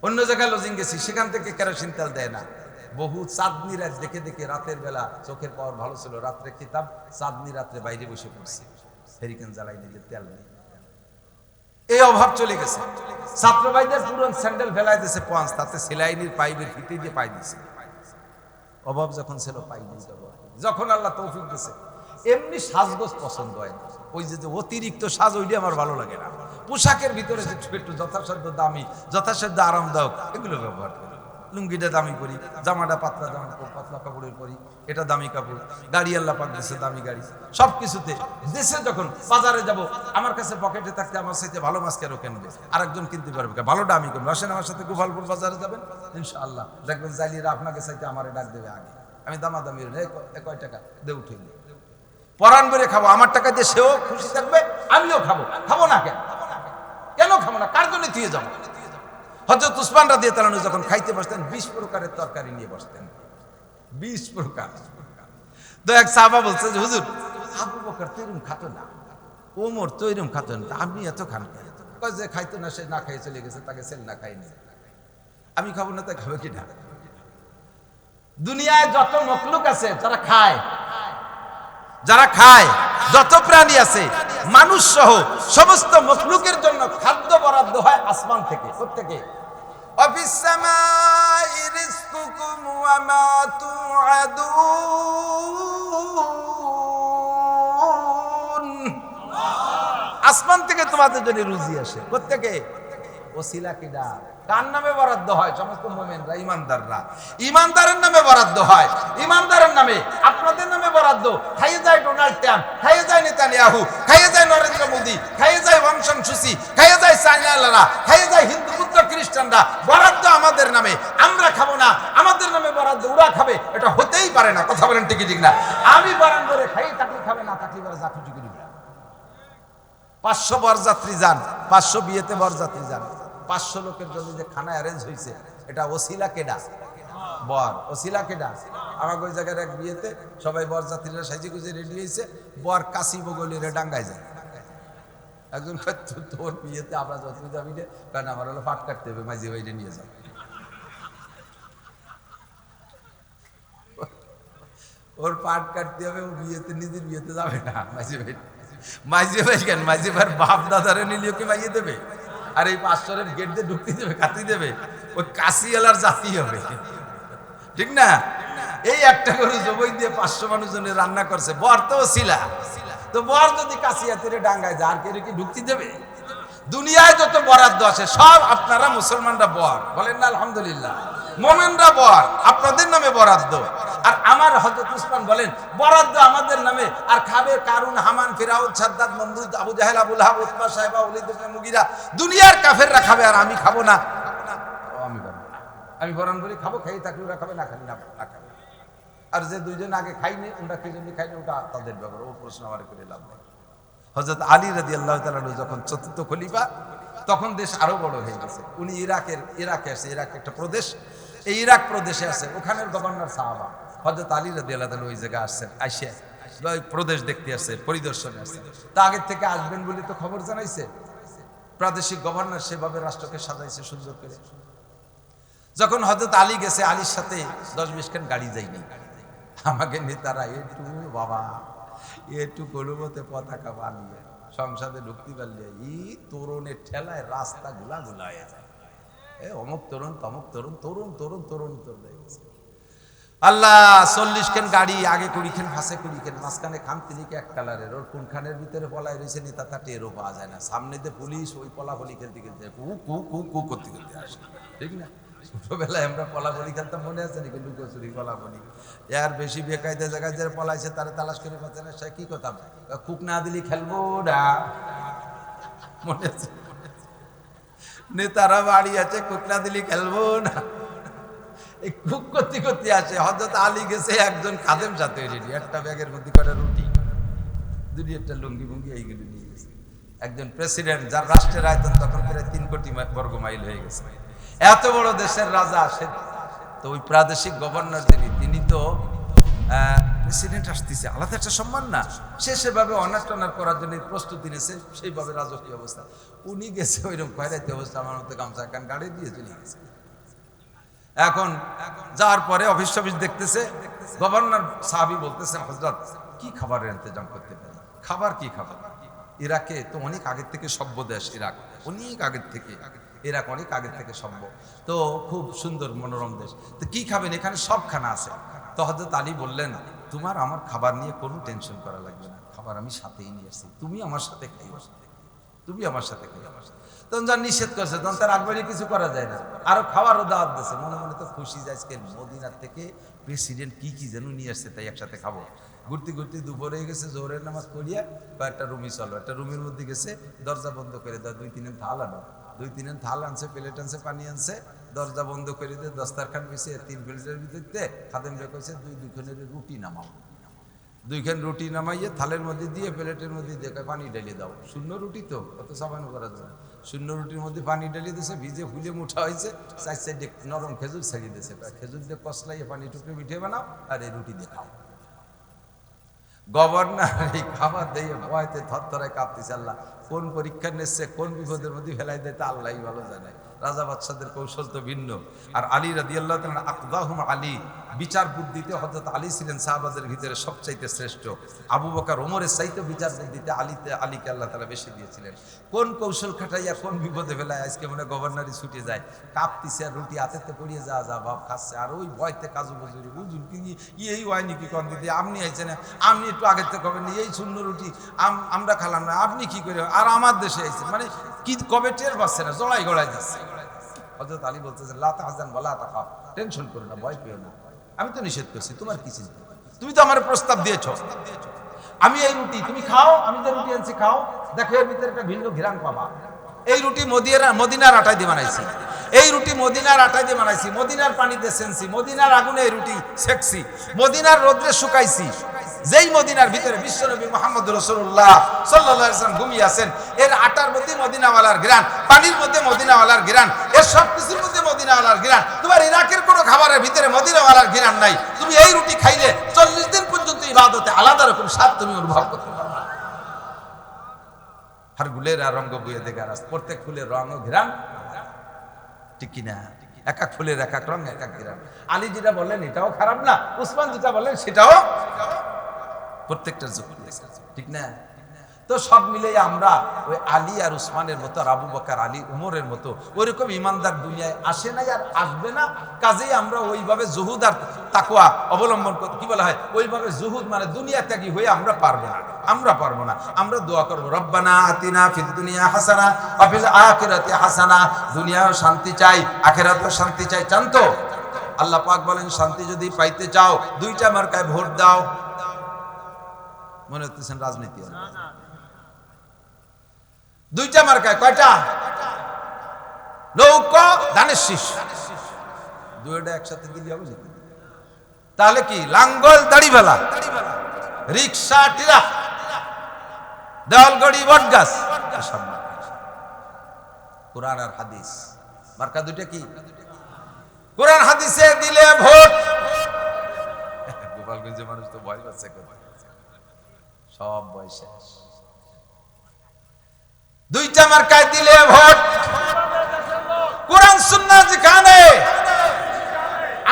অন্য জায়গায় লজিং গেছি, সেখান থেকে কেরোসিন তেল দেয় না। বহু চাঁদনি রাত দেখে দেখে রাতের বেলা চোখের পাওয়ার ভালো ছিল, রাত্রে খেতাম, চাঁদনি রাত্রে বাইরে বসে পড়ছি, ফেরিকেন জ্বালাই নিজের তেল নেই। এই অভাব চলে গেছে। ছাত্র ভাইদের পুরন স্যান্ডেল ফেলাই দিয়েছে পঞ্চ, তাতে সেলাইনির পাইপের ফিতে দিয়ে পাই দিছে। অভাব যখন ছিল পাই দিতে, যখন আল্লাহ তৌফিক দিছে, এমনি সাজগোজ পছন্দ হয় না, ওই যে অতিরিক্ত সাজ, ওইটা আমার ভালো লাগে না। পোশাকের ভিতরে যে একটু যথাসাধ্য দামি, যথাসাধ্য আরামদায়ক, এগুলো ব্যবহার করি। লুঙ্গিটা দামি করি, জামাটা পাতলা পাতলা কাপড়ের পরি, এটা দামি কাপড়, গাড়ি আল্লাহ পাক দিছে দামি গাড়ি, সবকিছুতে। দেশে যখন বাজারে যাব, আমার কাছে পকেটে থাকতে আমার সাথে ভালো মাছ কেন কিনবে, আরেকজন কিনতে পারবে, ভালোটা আমি কিনবো। আসেন আমার সাথে গোপালপুর বাজারে যাবেন, ইনশাআল্লাহ দেখবেন জালিরা আপনাকে চাইতে আমারে ডাক দেবে আগে। আমি দামাদামি কয় টাকা দে উঠে পরাণ করে খাবো, আমার টাকা দিয়ে সেও খুশি থাকবে, আমিও খাবো। খাবো না কেন? কেন খাবো না? কার জন্য দিয়ে যাবো? হযরত উসমান রাদিয়াল্লাহু আনহু যখন খাইতে বসতেন 20 প্রকারের তরকারি নিয়ে বসতেন, 20 প্রকার। তো এক সাহাবা বলছে যে হুজুর, আবু বকর তো এরকম খাতো না, ওমর তো এরকম খাতো না, আপনি এত খান কেন? কয় যে খাইতো না, সে না খাইয়ে চলে গেছে, তাকে সেল না খাইনি। আমি খাবো না, তাই খাবে কি না? দুনিয়ায় যত মখলুক আছে যারা খায়, যত প্রাণী আছে, মানুষ সহ সমস্ত মখলুকের জন্য খাদ্য বরাদ্দ হয় আসমান থেকে। প্রত্যেকে আসমান থেকে তোমাদের জন্য রুজি আসে। প্রত্যেকে ওসিলা কিডা কার নামে বরাদ্দ হয়? সমস্ত মুমিনরা, ইমানদাররা, ইমানদারের নামে বরাদ্দ হয়। ইমানদারের নামে, আপনাদের নামে বরাদ্দ। খাইয়ে যায় ডোনাল্ড ট্রাম্প, খাইয়ে যায় নেতানিয়াহু, খাইয়ে যায় নরেন্দ্র মোদী, খাইয়ে যায় ওয়াং সান সুচি, খাইয়ে যায় চাইনালারা, খাইয়ে যায় হিন্দু বুদ্ধ খ্রিস্টানরা। বরাদ্দ আমাদের নামে, আমরা খাবো না, আমাদের নামে বরাদ্দ ওরা খাবে, এটা হতেই পারে না। কথা বলেন ঠিক না? আমি বরান করে খাই, তাকে খাবে না, তাকে যা খুশি করি। 500 বরযাত্রী যান, 500 বিয়েতে বরযাত্রী যান, 500 লোকের জন্য যে খানা অ্যারেঞ্জ হয়েছে, এটা ওসিলা কেডা? বর। ওসিলা কেডা? আমাকে ওই জায়গার এক বিয়েতে সবাই বরযাত্রীরা সাইজে গুজে রেডি হয়েছে, বর কাশি বগলের ডাঙ্গায় যায়। একজন তোর বিয়েতে আমরা যত যাবি রে, কারণ আমার হলো পাট কাটতে হবে, মাঝে বাইরে নিয়ে যাও। ওর পাট কাটতে হবে, ও বিয়েতে নিজের বিয়েতে যাবে না, মাঝে ভাই। মাঝে ভাই কেন, মাঝে ভাই বাপ দাদারে নিলেও কি মাইয়ে দেবে? আর এই 500 গেট দিয়ে ঢুকতে দেবে, কাটি দেবে? ওই কাশি এলার জাতি হবে, ঠিক না? এই একটা করে জবই দিয়ে 500 মানুষজনের রান্না করছে, বর তো ছিলা। তো বর যদি কাশিয়াতের ডাঙ্গায় যায়, আর কেউ কি ঢুকতে দেবে? দুনিয়ায় যত বরাদ্দ আছে সব আপনারা মুসলমানরা বর বলেন না আলহামদুলিল্লাহ, মোমেনরা বর, আপনাদের নামে বরাদ্দ। আর আমার হযরত উসমান বলেন বরাদ্দ আমাদের নামে, আর খাবে কারুন, হামান, ফিরাউন, সাদ্দাত, নমরুদ, আবু জাহেল, আবু লাহাব, উতবা, সাইবা, ওলীদ ইবনে মুগীরা, দুনিয়ার কাফেররা খাবে আর আমি খাবো না। আমি বরণ করি খাবো, খাই থাকলে ওরা খাবে, না খালি না খাবে। আর যে দুইজন আগে খাইনি, ওরা কি জন্য খাইনি, ওটা তাদের ব্যাপার, ও প্রশ্ন আমার করে লাভ নেই। হযরত আলী রাদিয়াল্লাহু তাআলা যখন চতুর্থ খলিফা, তখন দেশ আরো বড় হয়ে গেছে। উনি ইরাকে আসে, ইরাক একটা প্রদেশ, এই ইরাক প্রদেশে আছে, ওখানের গভর্নর সাহাবা হযরত আলী রাদিয়াল্লাহু তাআলা ওই জায়গায় আসছেন, আইসে ওই প্রদেশ দেখতে আসছে, পরিদর্শনে আসছে। তা আগের থেকে আসবেন বলে তো খবর জানাইছে, প্রাদেশিক গভর্নর সেভাবে রাষ্ট্রকে সাজাইছে সুন্দর করে। যখন হযরত আলী গেছে, আলীর সাথে 10-20 খান গাড়ি যায়নি, আমাকে নেতারা একটু বাবা একটু গরুমতে পতাকা বানিয়ে সংসদে ঢুকতে পারলে এই তরুণের ঠেলায় রাস্তা গুলা হয়ে যায়। অমুক তরুণ, তমুক তরুণ, তরুণ তরুণ তরুণ তরুণ হয়ে গেছে। আল্লাহ 40 খান গাড়ি, আগে 20 খান, হাসে 20 খান, মাঝখানে খান তিনিকে এক কালারের, ওর কোনখানের ভিতরে পলায় রয়েছে নেতা তা টেরও পাওয়া যায় না। সামনে দিয়ে পুলিশ ওই পলাপলি খেলতে খেলতে কু কু কু কু করতে করতে আসে, ঠিক না? ছোটবেলায় আমরা পলাপলি খেলতাম, মনে আছে নাকি? লুকোচুরি, পলাপলি। এর বেশি বেকায়দা জায়গায় যারা পলাইছে তারা তালাশ করে পাচ্ছে না, সে কি করতাম, কুক না দিলি খেলবো না, মনে আছে? নেতারা বাড়ি আছে, কুক না দিলি খেলবো না, এই কুক করতে করতে আসে। হযরত আলী গেছে একজন খাদেম সাথে রেডি, একটা ব্যাগের মধ্যে কটা রুটি, দুটি একটা লুঙ্গি বুঙ্গি, এইগুলো নিয়ে গেছে। একজন প্রেসিডেন্ট, যার রাষ্ট্রের আয়তন তখন প্রায় 3 কোটি বর্গ মাইল হয়ে গেছে, এত বড় দেশের রাজা। সে তো ওই প্রাদেশিক গভর্নর যিনি, তিনি তো প্রেসিডেন্ট আসতেছে, আলাদা একটা সম্মান না? সে সেভাবে অনার টনার করার জন্য প্রস্তুতি নিয়েছে, সেইভাবে রাজকীয় অবস্থা। উনি গেছে ওইরকম খয়রাতি অবস্থা, আমার মতো গামছা কান গাড়ি দিয়ে চলে গেছে। এখন যাওয়ার পরে অফিস টফিস দেখতেছে, গভর্নর সাহাবী বলতেছে, হযরত কি খাবারের ইন্তজাম করতে পারি? খাবার কি খাবার? ইরাকে তো অনেক আগের থেকে সভ্য দেশ, ইরাক অনেক আগের থেকে, ইরাক অনেক আগের থেকে সভ্য, তো খুব সুন্দর মনোরম দেশ। তো কি খাবেন? এখানে সব খানা আছে। তো হযরত আলী বললেন, তোমার আমার খাবার নিয়ে কোনো টেনশন করা লাগবে না, খাবার আমি সাথেই নিয়ে আসছি, তুমি আমার সাথে খাইও, তুমি আমার সাথে খাইও। তখন যখন নিষেধ করছে, তখন তার আগবাড়ি কিছু করা যায় না, আরো খাওয়ারও দাওয়াত দিয়েছে। মনে মনে তো খুশি যে আজকে মদিনার থেকে প্রেসিডেন্ট কি কি যেন নিয়ে আসছে, তাই একসাথে খাবো। ঘুরতে ঘুরতে দুপুরে গেছে, জোহরের নামাজ পড়িয়া কয়েকটা রুমই চলো, একটা রুমের মধ্যে গেছে, দরজা বন্ধ করে দেয়, 2-3 থাল আনো, 2-3 থাল আনছে, প্লেট আনছে, পানি আনছে, দরজা বন্ধ করে দিয়ে দস্তারখান বিছিয়ে 3 প্লেটের ভিতরে খাদেম রেখেছে, 2 খানের রুটি নামাও, 2 খান রুটি নামাইয়ে থালের মধ্যে দিয়ে প্লেটের মধ্যে দিয়ে পানি ঢেলে দাও। শূন্য রুটি তো অত সাবানো করার জন্য, শূন্য রুটির মধ্যে পানি ঢেলে দিয়েছে, ভিজে ফুলে মুঠা হয়েছে, 4 সাইডে নরম খেজুর ছাড়িয়ে দিয়েছে, খেজুর দিয়ে কষলাইয়ে পানি টুকরে মিঠে বানাও, আর এই রুটি দিয়ে খাও। গভর্নর এই খাবার দিয়ে ভয়তে থরথরায় কাঁপতেছে। আল্লাহ কোন পরীক্ষা নিচ্ছে, কোন বিপদের মধ্যে ফেলাই দেয় তা আল্লাহই ভালো জানে। রাজা বাদশাদের কৌশল তো ভিন্ন। আর আলী রাদিয়াল্লাহু তাআলা আকদাহুম আলী, বিচার বুদ্ধিতে হযরত আলী ছিলেন সাহাবাদের ভিতরে সবচাইতে শ্রেষ্ঠ। আবু বকর ওমরের চাইতে বিচার বুদ্ধিতে আলীকে আল্লাহ তাআলা বেশি দিয়েছিলেন। কোন কৌশল খাটাইয়া কোন বিপদে ফেলায় আজকে মনে গভর্নরই ছুটে যায়, কাঁপতিছে, আর রুটি হাতেতে পড়িয়ে যা ভাব খাচ্ছে, আর ওই ভয়তে কাজু বজুরি বুঝুন কি এই হয়নি কি কন দিদি, আপনি আইছেন, আপনি একটু আগের থেকে কবেন, এই শূন্য রুটি আমরা খালাম না, আপনি কি করে, আর আমার দেশে আইছেন, মানে কি কবে টের পাচ্ছে না, জড়াই গড়াই দিচ্ছে। হযরত আলী বলতেছেন, লা তাহজান ওয়ালা তাখাফ, টেনশন করো না, ভয় পেও না, আমি তো নিষেধ করছি, তোমার কি চিন্তা, তুমি তো আমার প্রস্তাব দিয়েছো, আমি এই রুটি তুমি খাও, আমি যে রুটি আনছি খাও, দেখো এর ভিতরে একটা ভিন্ন ঘ্রাণ পাবা। এই রুটি মদিনার আটায় দিয়ে বানাইছি, এই রুটি মদিনার আটায় দিয়ে বানাইছি, মদিনার পানিতে সেনছি, মদিনার আগুনে এই রুটি সেকছি, মদিনার রোদ্রে শুকাইছি। যেই মদিনার ভিতরে বিশ্বনবী মুহাম্মদ রাসূলুল্লাহ সাল্লাল্লাহু আলাইহি ওয়াসাল্লাম ঘুমিয়ে আছেন, এর আটার মধ্যে মদিনাওয়ালার ঘ্রাণ, পানির মধ্যে মদিনাওয়ালার ঘ্রাণ, এর সব কিছুর মধ্যে মদিনাওয়ালার ঘিরান, তোমার ইরাকের কোনো খাবারের ভিতরে মদিনাওয়ালার ঘিরান নাই। তুমি এই রুটি খাইলে 40 দিন পর্যন্ত ইবাদতে আলাদা রকম স্বাদ তুমি অনুভব করতে পারবে। আর গুলের রঙ বইয়ে দেখা রাস্তা, প্রত্যেক ফুলের রঙ ও ঘিরান ঠিক কিনা? এক এক ফুলের এক এক রঙ, এক এক ঘিরান। আলী যেটা বললেন এটাও খারাপ না, উসমান যেটা বললেন সেটাও, প্রত্যেকটার যুক্তি ঠিক না? তো সব মিলে আমরা ওই আলী আর উসমানের মতো, আর আবু বকর, আলী, উমরের মতো ওইরকম ইমানদার দুনিয়ায় আসে নাই আর আসবে না। কাজেই আমরা ওইভাবে জুহুদ আর তাকওয়া অবলম্বন করতে, কি বলা হয়, ওইভাবে জুহুদ মানে দুনিয়া ত্যাগী হয়ে আমরা পারবো না, আমরা পারবো না। আমরা দোয়া করবো, রব্বানা আতিনা ফিদ দুনিয়া হাসানা ওয়া ফিল আখিরাতি হাসানা। দুনিয়াও শান্তি চাই, আখিরাতেও শান্তি চাই। চান তো? আল্লাহ পাক বলেন শান্তি যদি পাইতে চাও দুইটা মার্কায় ভোট দাও। মনে হচ্ছেন রাজনীতি? দুইটা মার্কায়। কয়টা? নৌকা, ধানের শীষ, দুইটা একসাথে দিলে হবে। তাহলে কি লাঙ্গল দাড়িওয়ালা, রিক্সা, টিরা, দেওয়ালগড়ি, বটগাছ, কোরআন আর হাদিস মার্কা দুইটা। কি? কোরআন হাদিসে দিলে ভোট। গোপালগঞ্জের মানুষ তো ভয় পাচ্ছে, সব ভয় শেষ। দুইটা মার্কায় দিলে ভোট। কোরআন সুন্নাহ যেখানে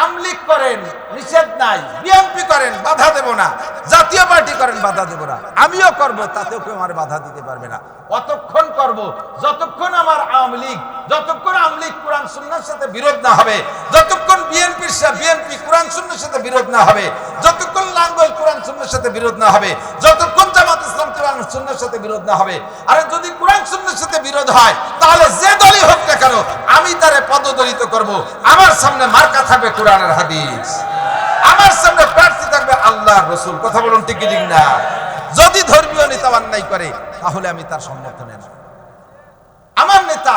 আমলিক করেন নিষেধ নাই, বিএনপি করেন বাধা দেব না, জাতীয় পার্টি করেন বাধা দেব না, আমিও করব, তাতেও কেউ আমার বাধা দিতে পারবে না। অতক্ষণ করব যতক্ষণ আমার আওয়ামী লীগ, যতক্ষণ আওয়ামী লীগ কোরআন সুন্নাহর সাথে বিরোধ না হবে, যতক্ষণ বিএনপি কোরআন সুন্নাহর সাথে বিরোধ না হবে, যতক্ষণ লাঙ্গল কোরআন সুন্নাহর সাথে বিরোধ না হবে, যতক্ষণ জামাত ইসলাম কোরআন সুন্নাহর সাথে বিরোধ না হবে। আর যদি কোরআন সুন্নাহর সাথে বিরোধ হয় তাহলে যে দলই হোক না কেন আমি তারে পদদলিত করব। আমার সামনে মার্কা থাকবে কোরআন আর হাদিস, আমার সামনে প্রার্থী থাকবে আল্লাহর রাসূল। কথা বলুন ঠিক কি ঠিক না? যদি ধর্মীয় নেতা অন্যায় করে তাহলে আমি তার সমর্থনে না। আমার নেতা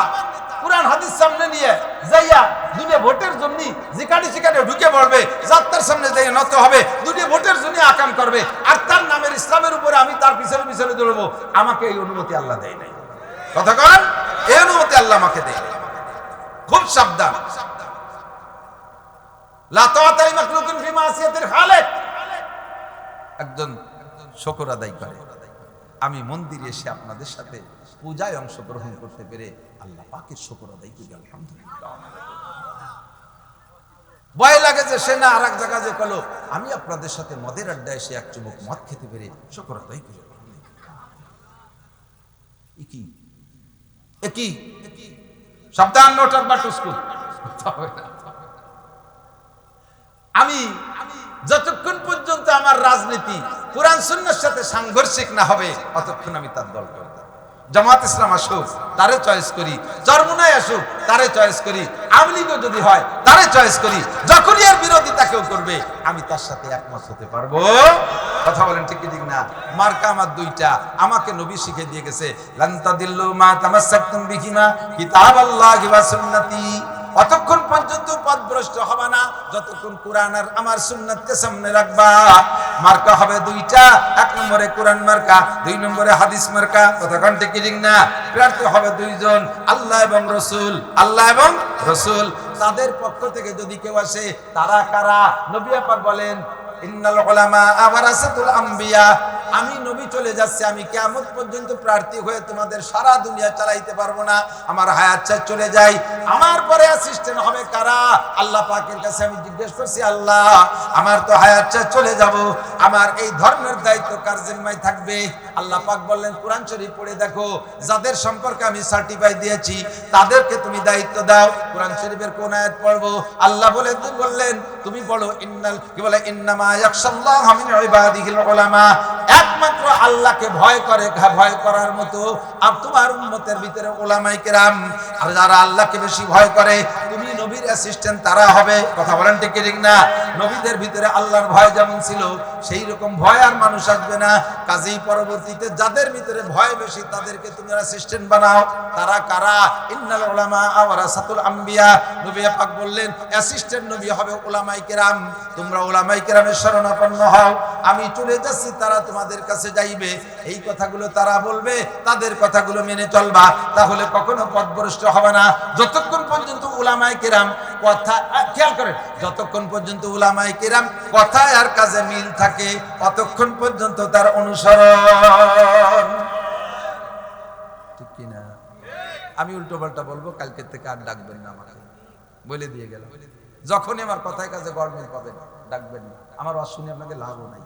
কোরআন হাদিস সামনে নিয়ে যাইয়া দুনিয়া ভোটের জন্য যেখানে সেখানে ঢুকে পড়বে, যাত্রার সামনে যাইয়া নত হবে, দুনিয়া ভোটের জন্য আকাম করবে, আর তার নামের ইসলামের উপরে আমি তার পিছনে পিছনে দৌড়বো, আমাকে এই অনুমতি আল্লাহ দেয় নাই। কথা কন, এই অনুমতি আল্লাহ আমাকে দেয় নাই। খুব সাবধান। লা তাআতা লি মাখলুকিন ফি মাসিয়াতিল খালিক। একজন শুকর আদায় করে, আমি মন্দিরে এসে আপনাদের সাথে পূজায় অংশগ্রহণ করতে পেরে আল্লাহ পাকের শুকর আদায় করি, আলহামদুলিল্লাহ। ভয় লাগে যে সে না আর এক জায়গায় যে কলো আমি আপনাদের সাথে মদের আড্ডায় এসে এক চুমুক মদ খেতে পেরে শুকর আদায় করি। একই সাবধান, নোটার বা টুস্কু। আমি যতক্ষণ পর্যন্ত আমার রাজনীতি কোরআন সুন্নাহর সাথে সাংঘর্ষিক না হবে ততক্ষণ আমি তার দল করব। জামাত ইসলাম আসুক তারে চয়েস করি, চরমুনায় আসুক তারে চয়েস করি, আওয়ামী লীগও যদি হয় তারে চয়েস করি। যখনই এর বিরোধিতা কেউ করবে আমি তার সাথে একমত হতে পারবো। কথা বলেন ঠিক কি ঠিক না? মার্কা আমার দুইটা, আমাকে নবী শিখিয়ে দিয়ে গেছে, লান তাদিল্লু মা তামাসসাকতুম বিহিমা কিতাবাল্লাহি ওয়া সুন্নতি। অতক্ষণ পর্যন্ত পথভ্রষ্ট হবে না যতক্ষণ কোরআন আর আমার সুন্নাতকে সামনে রাখবা। মার্কা হবে দুইটা, এক নম্বরে কোরআন মার্কা, দুই নম্বরে হাদিস মার্কা। কতক্ষণ ঠিক ঠিক না? প্রার্থী হবে দুইজন, আল্লাহ এবং রসুল, আল্লাহ এবং রসুল। তাদের পক্ষ থেকে যদি কেউ আসে, তারা কারা? নবী পাক বলেন ইন্নাল উলামা ওয়ারাসাতুল আম্বিয়া। আমি নবী চলে যাচ্ছি, আমি কিয়ামত পর্যন্ত প্রার্থী হয়ে তোমাদের সারা দুনিয়া চালাইতে পারবো না, আমার হায়াত শেষ চলে যায়। আমার পরে অ্যাসিস্ট্যান্ট হবে কারা? আল্লাহ পাকের কাছে আমি জিজ্ঞেস করছি, আল্লাহ আমার তো হায়াত শেষ চলে যাব, আমার এই ধর্মের দায়িত্ব কার জিম্মায় থাকবে? আল্লাহ পাক বললেন কোরআন শরীফ পড়ে দেখো, যাদের সম্পর্কে আমি সার্টিফাই দিয়েছি তাদেরকে তুমি দায়িত্ব দাও। কোরআন শরীফের কোন আয়াত পড়বো? আল্লাহ বললেন তুমি পড়ো ইন্নাল, কি বলে, ইন্নামা ইয়াখশাল্লাহা মিন ইবাদিহিল উলামা। একমাত্র আল্লাহকে ভয় করে, ভয় করার মতো আর তোমার উম্মতের ভিতরে উলামায়ে কেরাম। আর যারা আল্লাহকে বেশি ভয় করে, তুমি নবীর অ্যাসিস্ট্যান্ট তারা হবে। কথা বলেন ঠিক ঠিক না? নবীদের ভিতরে আল্লাহর ভয় যেমন ছিল সেই রকম ভয় আর মানুষ আসবে না। কাজেই পরবর্তীতে যাদের ভিতরে ভয় বেশি তাদেরকে তুমি অ্যাসিস্ট্যান্ট বানাও। তারা কারা? ইন্নাল উলামা ওয়ারাসাতুল আম্বিয়া। নবী পাক বললেন অ্যাসিস্ট্যান্ট নবী হবে উলামায়ে কেরাম। তোমরা উলামায়ে কেরামের শরণাপন্ন হও। আমি চলে যাচ্ছি, তারা তোমাদের কাছে শিখাইবে, এই কথাগুলো তারা বলবে, তাদের কথাগুলো মেনে চলবা, তাহলে কখনো পথভ্রষ্ট হবে না। যতক্ষণ পর্যন্ত উলামায়ে কেরাম কথা, খেয়াল করেন, যতক্ষণ পর্যন্ত উলামায়ে কেরাম কথায় আর কাজে মিল থাকে, ততক্ষণ পর্যন্ত তার অনুসরণ। ঠিক কিনা? আমি উল্টো পাল্টা বলবো, কালকে থেকে আর ডাকবেন না আমাকে, বলে দিয়ে গেলাম। যখনই আমার কথায় কাজে গড়মিল পাবেন, ডাকবেন না। আমার ওয়াজ শুনে আপনাকে লাভও নাই।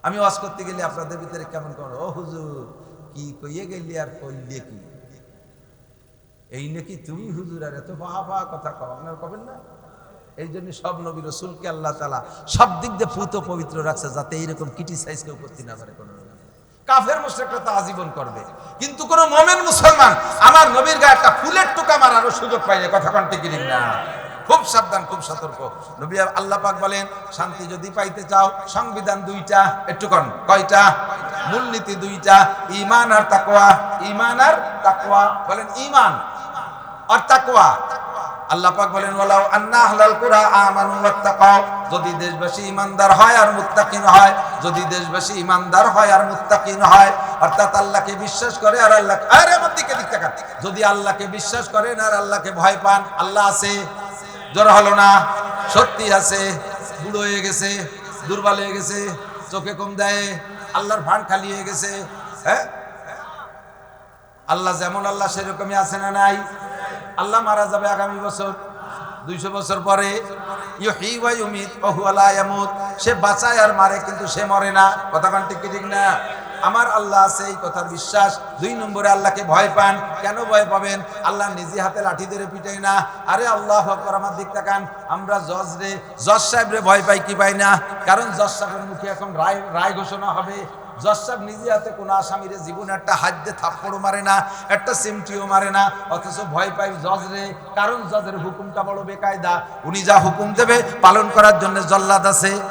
আমি ওয়াজ করতে গেলে আপনাদের ভিতরে কেমন করো, ও হুজুর কি কইয়ে গেলি আর কইলে কি, এই নাকি তুমি হুজুর, আর এত বাহা কথা কও, আপনার কবেন না? এই জন্য সব নবী রাসূলকে আল্লাহ তাআলা সব দিক দিয়ে পুত পবিত্র রাখছে, যাতে এইরকম ক্রিটিসাইজ কেউ করতে না পারে। কোনো কাফের মুশরিকরা তো আজীবন করবে, কিন্তু কোন মুমিন মুসলমান আমার নবীর গায়ে একটা ফুলের টোকা মারারও সুযোগ পায় না। কথা কোনটি কি না? খুব সাবধান, খুব সতর্ক। নবী আল্লাহ পাক বলেন, শান্তি যদি পাইতে চাও, সংবিধান দুইটা, একটু কোন কয়টা? মূলনীতি দুইটা, ঈমান আর তাকওয়া। ঈমান আর তাকওয়া, বলেন ঈমান আর তাকওয়া। আল্লাহ পাক বলেন, ওয়ালাউ আন্না আহলাল কুরা আমানু ওয়াত্তাকাও, যদি দেশবাসী ঈমানদার হয় আর মুত্তাকিন হয়, যদি দেশবাসী ঈমানদার হয় আর মুত্তাকিন হয়, অর্থাৎ আল্লাহকে বিশ্বাস করে আর আল্লাহ, আরে আমার দিকে দিক তাকান, যদি আল্লাহকে বিশ্বাস করেন আর আল্লাহকে ভয় পান। আল্লাহ আছে, জোর হলো না, সত্যি আছে, বুড়ো হয়ে গেছে, দুর্বল হয়ে গেছে, চোখে কম দেয়, আল্লাহর ভান খালি হয়ে গেছে। হ্যাঁ, আল্লাহ যেমন আল্লাহ সেরকমই আছে না নাই? আল্লাহ মারা যাবে আগামী বছর, 200 বছর পরে। ইউহয়ী ওয়া ইউমীত ওয়া হুয়া লা ইয়ামুত, সে বাঁচায় আর মারে, কিন্তু সে মরে না। কথা কোন ঠিক ঠিক না? আমার আল্লাহ আছে, এই কথার বিশ্বাস। 2 নম্বরে আল্লাহকে ভয় পান। কেন ভয় পাবেন? আল্লাহ নিজে হাতে লাঠি ধরে পিটাই না। আরে আল্লাহু আকবার, আমার দিক তাকান, আমরা জজ সাহেব রে ভয় পাই কি পাই না? কারণ জজ সাহেবের মুখে এখন রায় ঘোষণা হবে। জজ সাহেব নিজে হাতে কোনো আসামিরে জীবনে একটা হাত দিয়ে থাপ্পড়ও মারে না, একটা সিমটিও মারে না, অথচ ভয় পাই জজ রে। কারণ জজের হুকুমটা বড় বেকায়দা, উনি যা হুকুম দেবে পালন করার জন্য জল্লাদ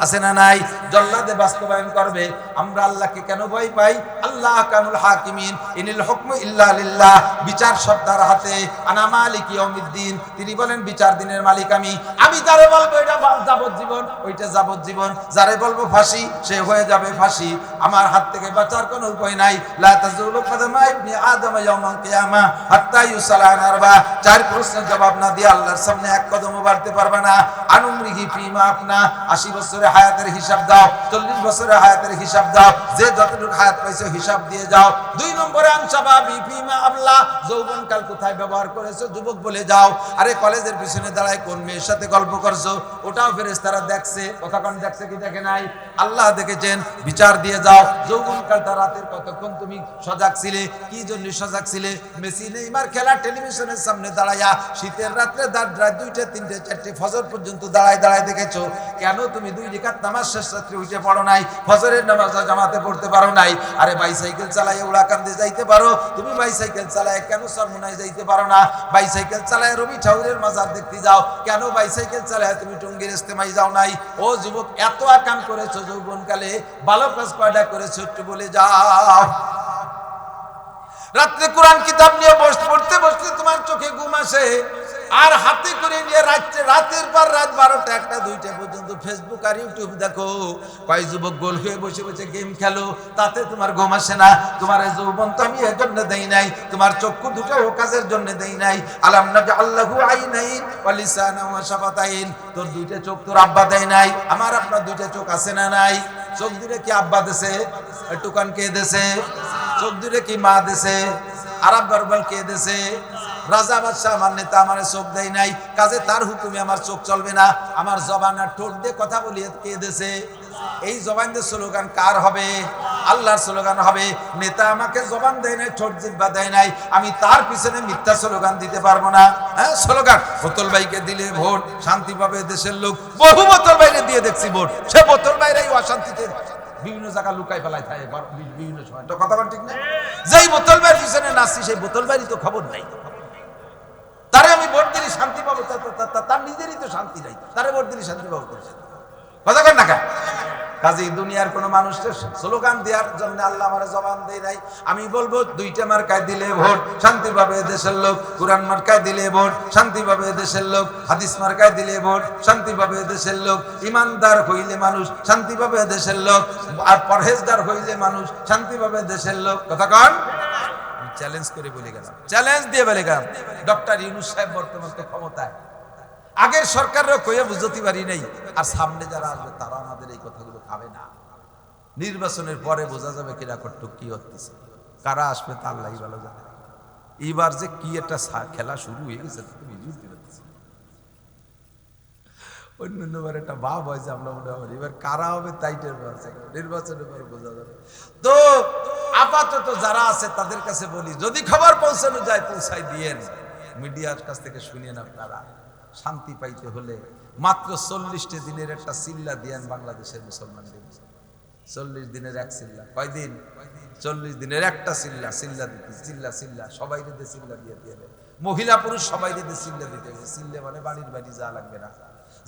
আছে না নাই? জল্লাদে বাস্তবায়ন করবে। আমরা আল্লাহকে কেন ভয় পাই? আল্লাহ কানুল হাকিমিন, ইনিল হুকমু ইল্লা লিল্লাহ, বিচার সব তার হাতে। আনা মালিক ইয়াউমিদ্দিন, তিনি বলেন বিচার দিনের মালিক আমি। আমি যারে বলবো এটা যাবজ্জীবন, ওইটা যাবজ্জীবন, যারে বলবো ফাঁসি, সে হয়ে যাবে ফাঁসি। আমার হাত থেকে বাঁচার কোনো উপায় নাই। লা তাজুলু কদমা ইবনি আদম ইয়াউমাল কিয়ামা হাত্তা ইউসালা আন আরবা, 4 প্রশ্নের জবাব না দিয়ে আল্লাহর সামনে এক কদমও বাড়তে পারবে না। আনুমরিহি ফিমা আপনা, 80 বছরের হায়াতের হিসাব দাও, 40 বছরের হায়াতের হিসাব দাও, যে যতটুকু হায়াত পাইছো হিসাব দিয়ে যাও। 2 নম্বরে আনসাবাবি ফিমা আবলা, যৌবনকাল কোথায় ব্যবহার করেছো, যুবক বলে যাও। আরে কলেজের পিছনে দাঁড়ায় কোন মেয়ের সাথে গল্প করছো, ওটাও ফেরেশতারা দেখছে। কথা কোন দেখছে কি দেখে নাই? আল্লাহ দেখেছেন। বিচার দিয়ে যাও। যৌবনকালটা রাতের কতক্ষণ তুমি সজাগ ছিলে, কি জন্য সজাগ ছিলে? মেসি নেইমার খেলা টেলিভিশনের সামনে দাঁড়ায়া শীতের রাত্রে রাত 2টা 3টে 4টে ফজর পর্যন্ত দাঁড়ায় দেখেছো। কেন তুমি 2 রাকাত নামাজ শেষ রাত্রে উঠে পড়ো নাই? ফজরের নামাজ জামাতে পড়তে পারো নাই? আরে বাইসাইকেল চালায় উড়াকান্দে যাইতে পারো, তুমি বাইসাইকেল চালায় কেন চরমোনাই যাইতে পারো না? বাইসাইকেল চালায় রবি ঠাকুরের মাজার দেখতে যাও, কেন বাইসাইকেল চালায় তুমি টঙ্গীর ইস্তেমায় যাও নাই? ও যুবক, এত আকাম করেছো যৌবনকালে, ভালো কাজ কয়টা করেছো একটু বলে যাও। রাত্রে কোরআন কিতাব নিয়ে পড়তে তোমার চোখে ঘুম আসে, আর হাতে করে নিয়ে রাতের পর রাত 12টা 1টা 2টা পর্যন্ত ফেসবুক আর ইউটিউব দেখো। কয় যুবক গোল হয়ে বসে গেম খেলো, তাতে তোমার ঘুম আসে না। তোমার এই যৌবন তো আমি এর জন্য দেই নাই, তোমার চক্ষু দুটো ও কাজের জন্য দেই নাই। আলাম নাজআল্লাহু আইনাইন ওয়া লিসানান ওয়া শাফাতাইন, তোর 2টা চোখ তোর আব্বা দেয় নাই, আমার আপনার 2টা চোখ আছে না নাই? চোখ দুটো কি আব্বা দেছে? একটু কান কে দেছে? চোখ দুটো কি মা দেছে? আরব বারবার কে দেছে? রাজা বাদশাহ আমার নেতা আমার চোখ দেয় নাই, কাজে তার হুকুমে আমার চোখ চলবে না। আমার জবান আর ঠোঁট দিয়ে কথা বলি কে দেছে? এই জবান দিয়ে স্লোগান কার হবে? আল্লাহর স্লোগান হবে। নেতা আমাকে জবান দেয় নাই, ঠোঁট জিহ্বা দেয় নাই, আমি তার পিছনে মিথ্যা স্লোগান দিতে পারবো না। হ্যাঁ, স্লোগান বোতল ভাইকে দিলে ভোট, শান্তি পাবে দেশের লোক। বহু বোতল বাইরে দিয়ে দেখছি ভোট, সে বোতল বাইরেই অশান্তিতে বিভিন্ন জায়গা লুকাই ফেলায় থাকে বিভিন্ন সময়। তো কথা বল ঠিক না? যেই বোতল বাইরের পিছনে নাচছি, সেই বোতল বাইরে তো খবর নাই। তারে আমি ভোট দিলে শান্তি পাবো, তার নিজেরই তো শান্তি নাই, তারে ভোট দিলে শান্তি পাবো। কথা কর না কেন? কাজেই দুনিয়ার কোনো মানুষের স্লোগান দেওয়ার জন্য আল্লাহ আমার জবান দেয় নাই। আমি বলবো দুইটা মার্কায় দিলে ভোট, শান্তি পাবে দেশের লোক। কোরআন মার্কায় দিলে ভোট, শান্তি পাবে দেশের লোক। হাদিস মার্কায় দিলে ভোট, শান্তি পাবে দেশের লোক। ইমানদার হইলে মানুষ, শান্তি পাবে দেশের লোক। আর পরহেজগার হইলে মানুষ, শান্তি পাবে দেশের লোক। কথা কন? চ্যালেঞ্জ করে বলে গেলাম, চ্যালেঞ্জ দিয়ে বলে গেলাম, ডক্টর ইউনূস সাহেব বর্তমান তো ক্ষমতায়, আগের সরকাররা কইয়া বুঝতে পারি নাই, আর সামনে যারা আসবে তারা আমাদের এই কথাগুলো খাবে না। নির্বাচনের পরে বোঝা যাবে কিরা কটুক কি হচ্ছে, কারা আসবে তা আল্লাহই ভালো জানে। এইবার যে কি একটা খেলা শুরু হয়ে গেছে তুমি বুঝতে পারতেছি। অন্যবার একটা ভাব হয় যে আমরা মনে হয় এবার কারা হবে তাই নির্বাচনের পরে বোঝা যাবে। তো আপাতত যারা আছে তাদের কাছে বলি, যদি খবর পৌঁছানো যায় পৌঁছাই দিয়েন, মিডিয়ার কাছ থেকে শুনিয়েন। আপনারা শান্তি পাইতে হলে মাত্র 40 দিনের একটা চিল্লা দিয়েন বাংলাদেশের মুসলমানদের। 40 দিনের এক চিল্লা। কয়দিন? 40 দিনের একটা চিল্লা। চিল্লা দিতে চিল্লা চিল্লা সবাই দিতে চিল্লা দিয়ে দিয়ে, মহিলা পুরুষ সবাই দিতে চিল্লা দিতে হবে। চিল্লে মানে বাড়ির বাড়ি যা লাগবে না,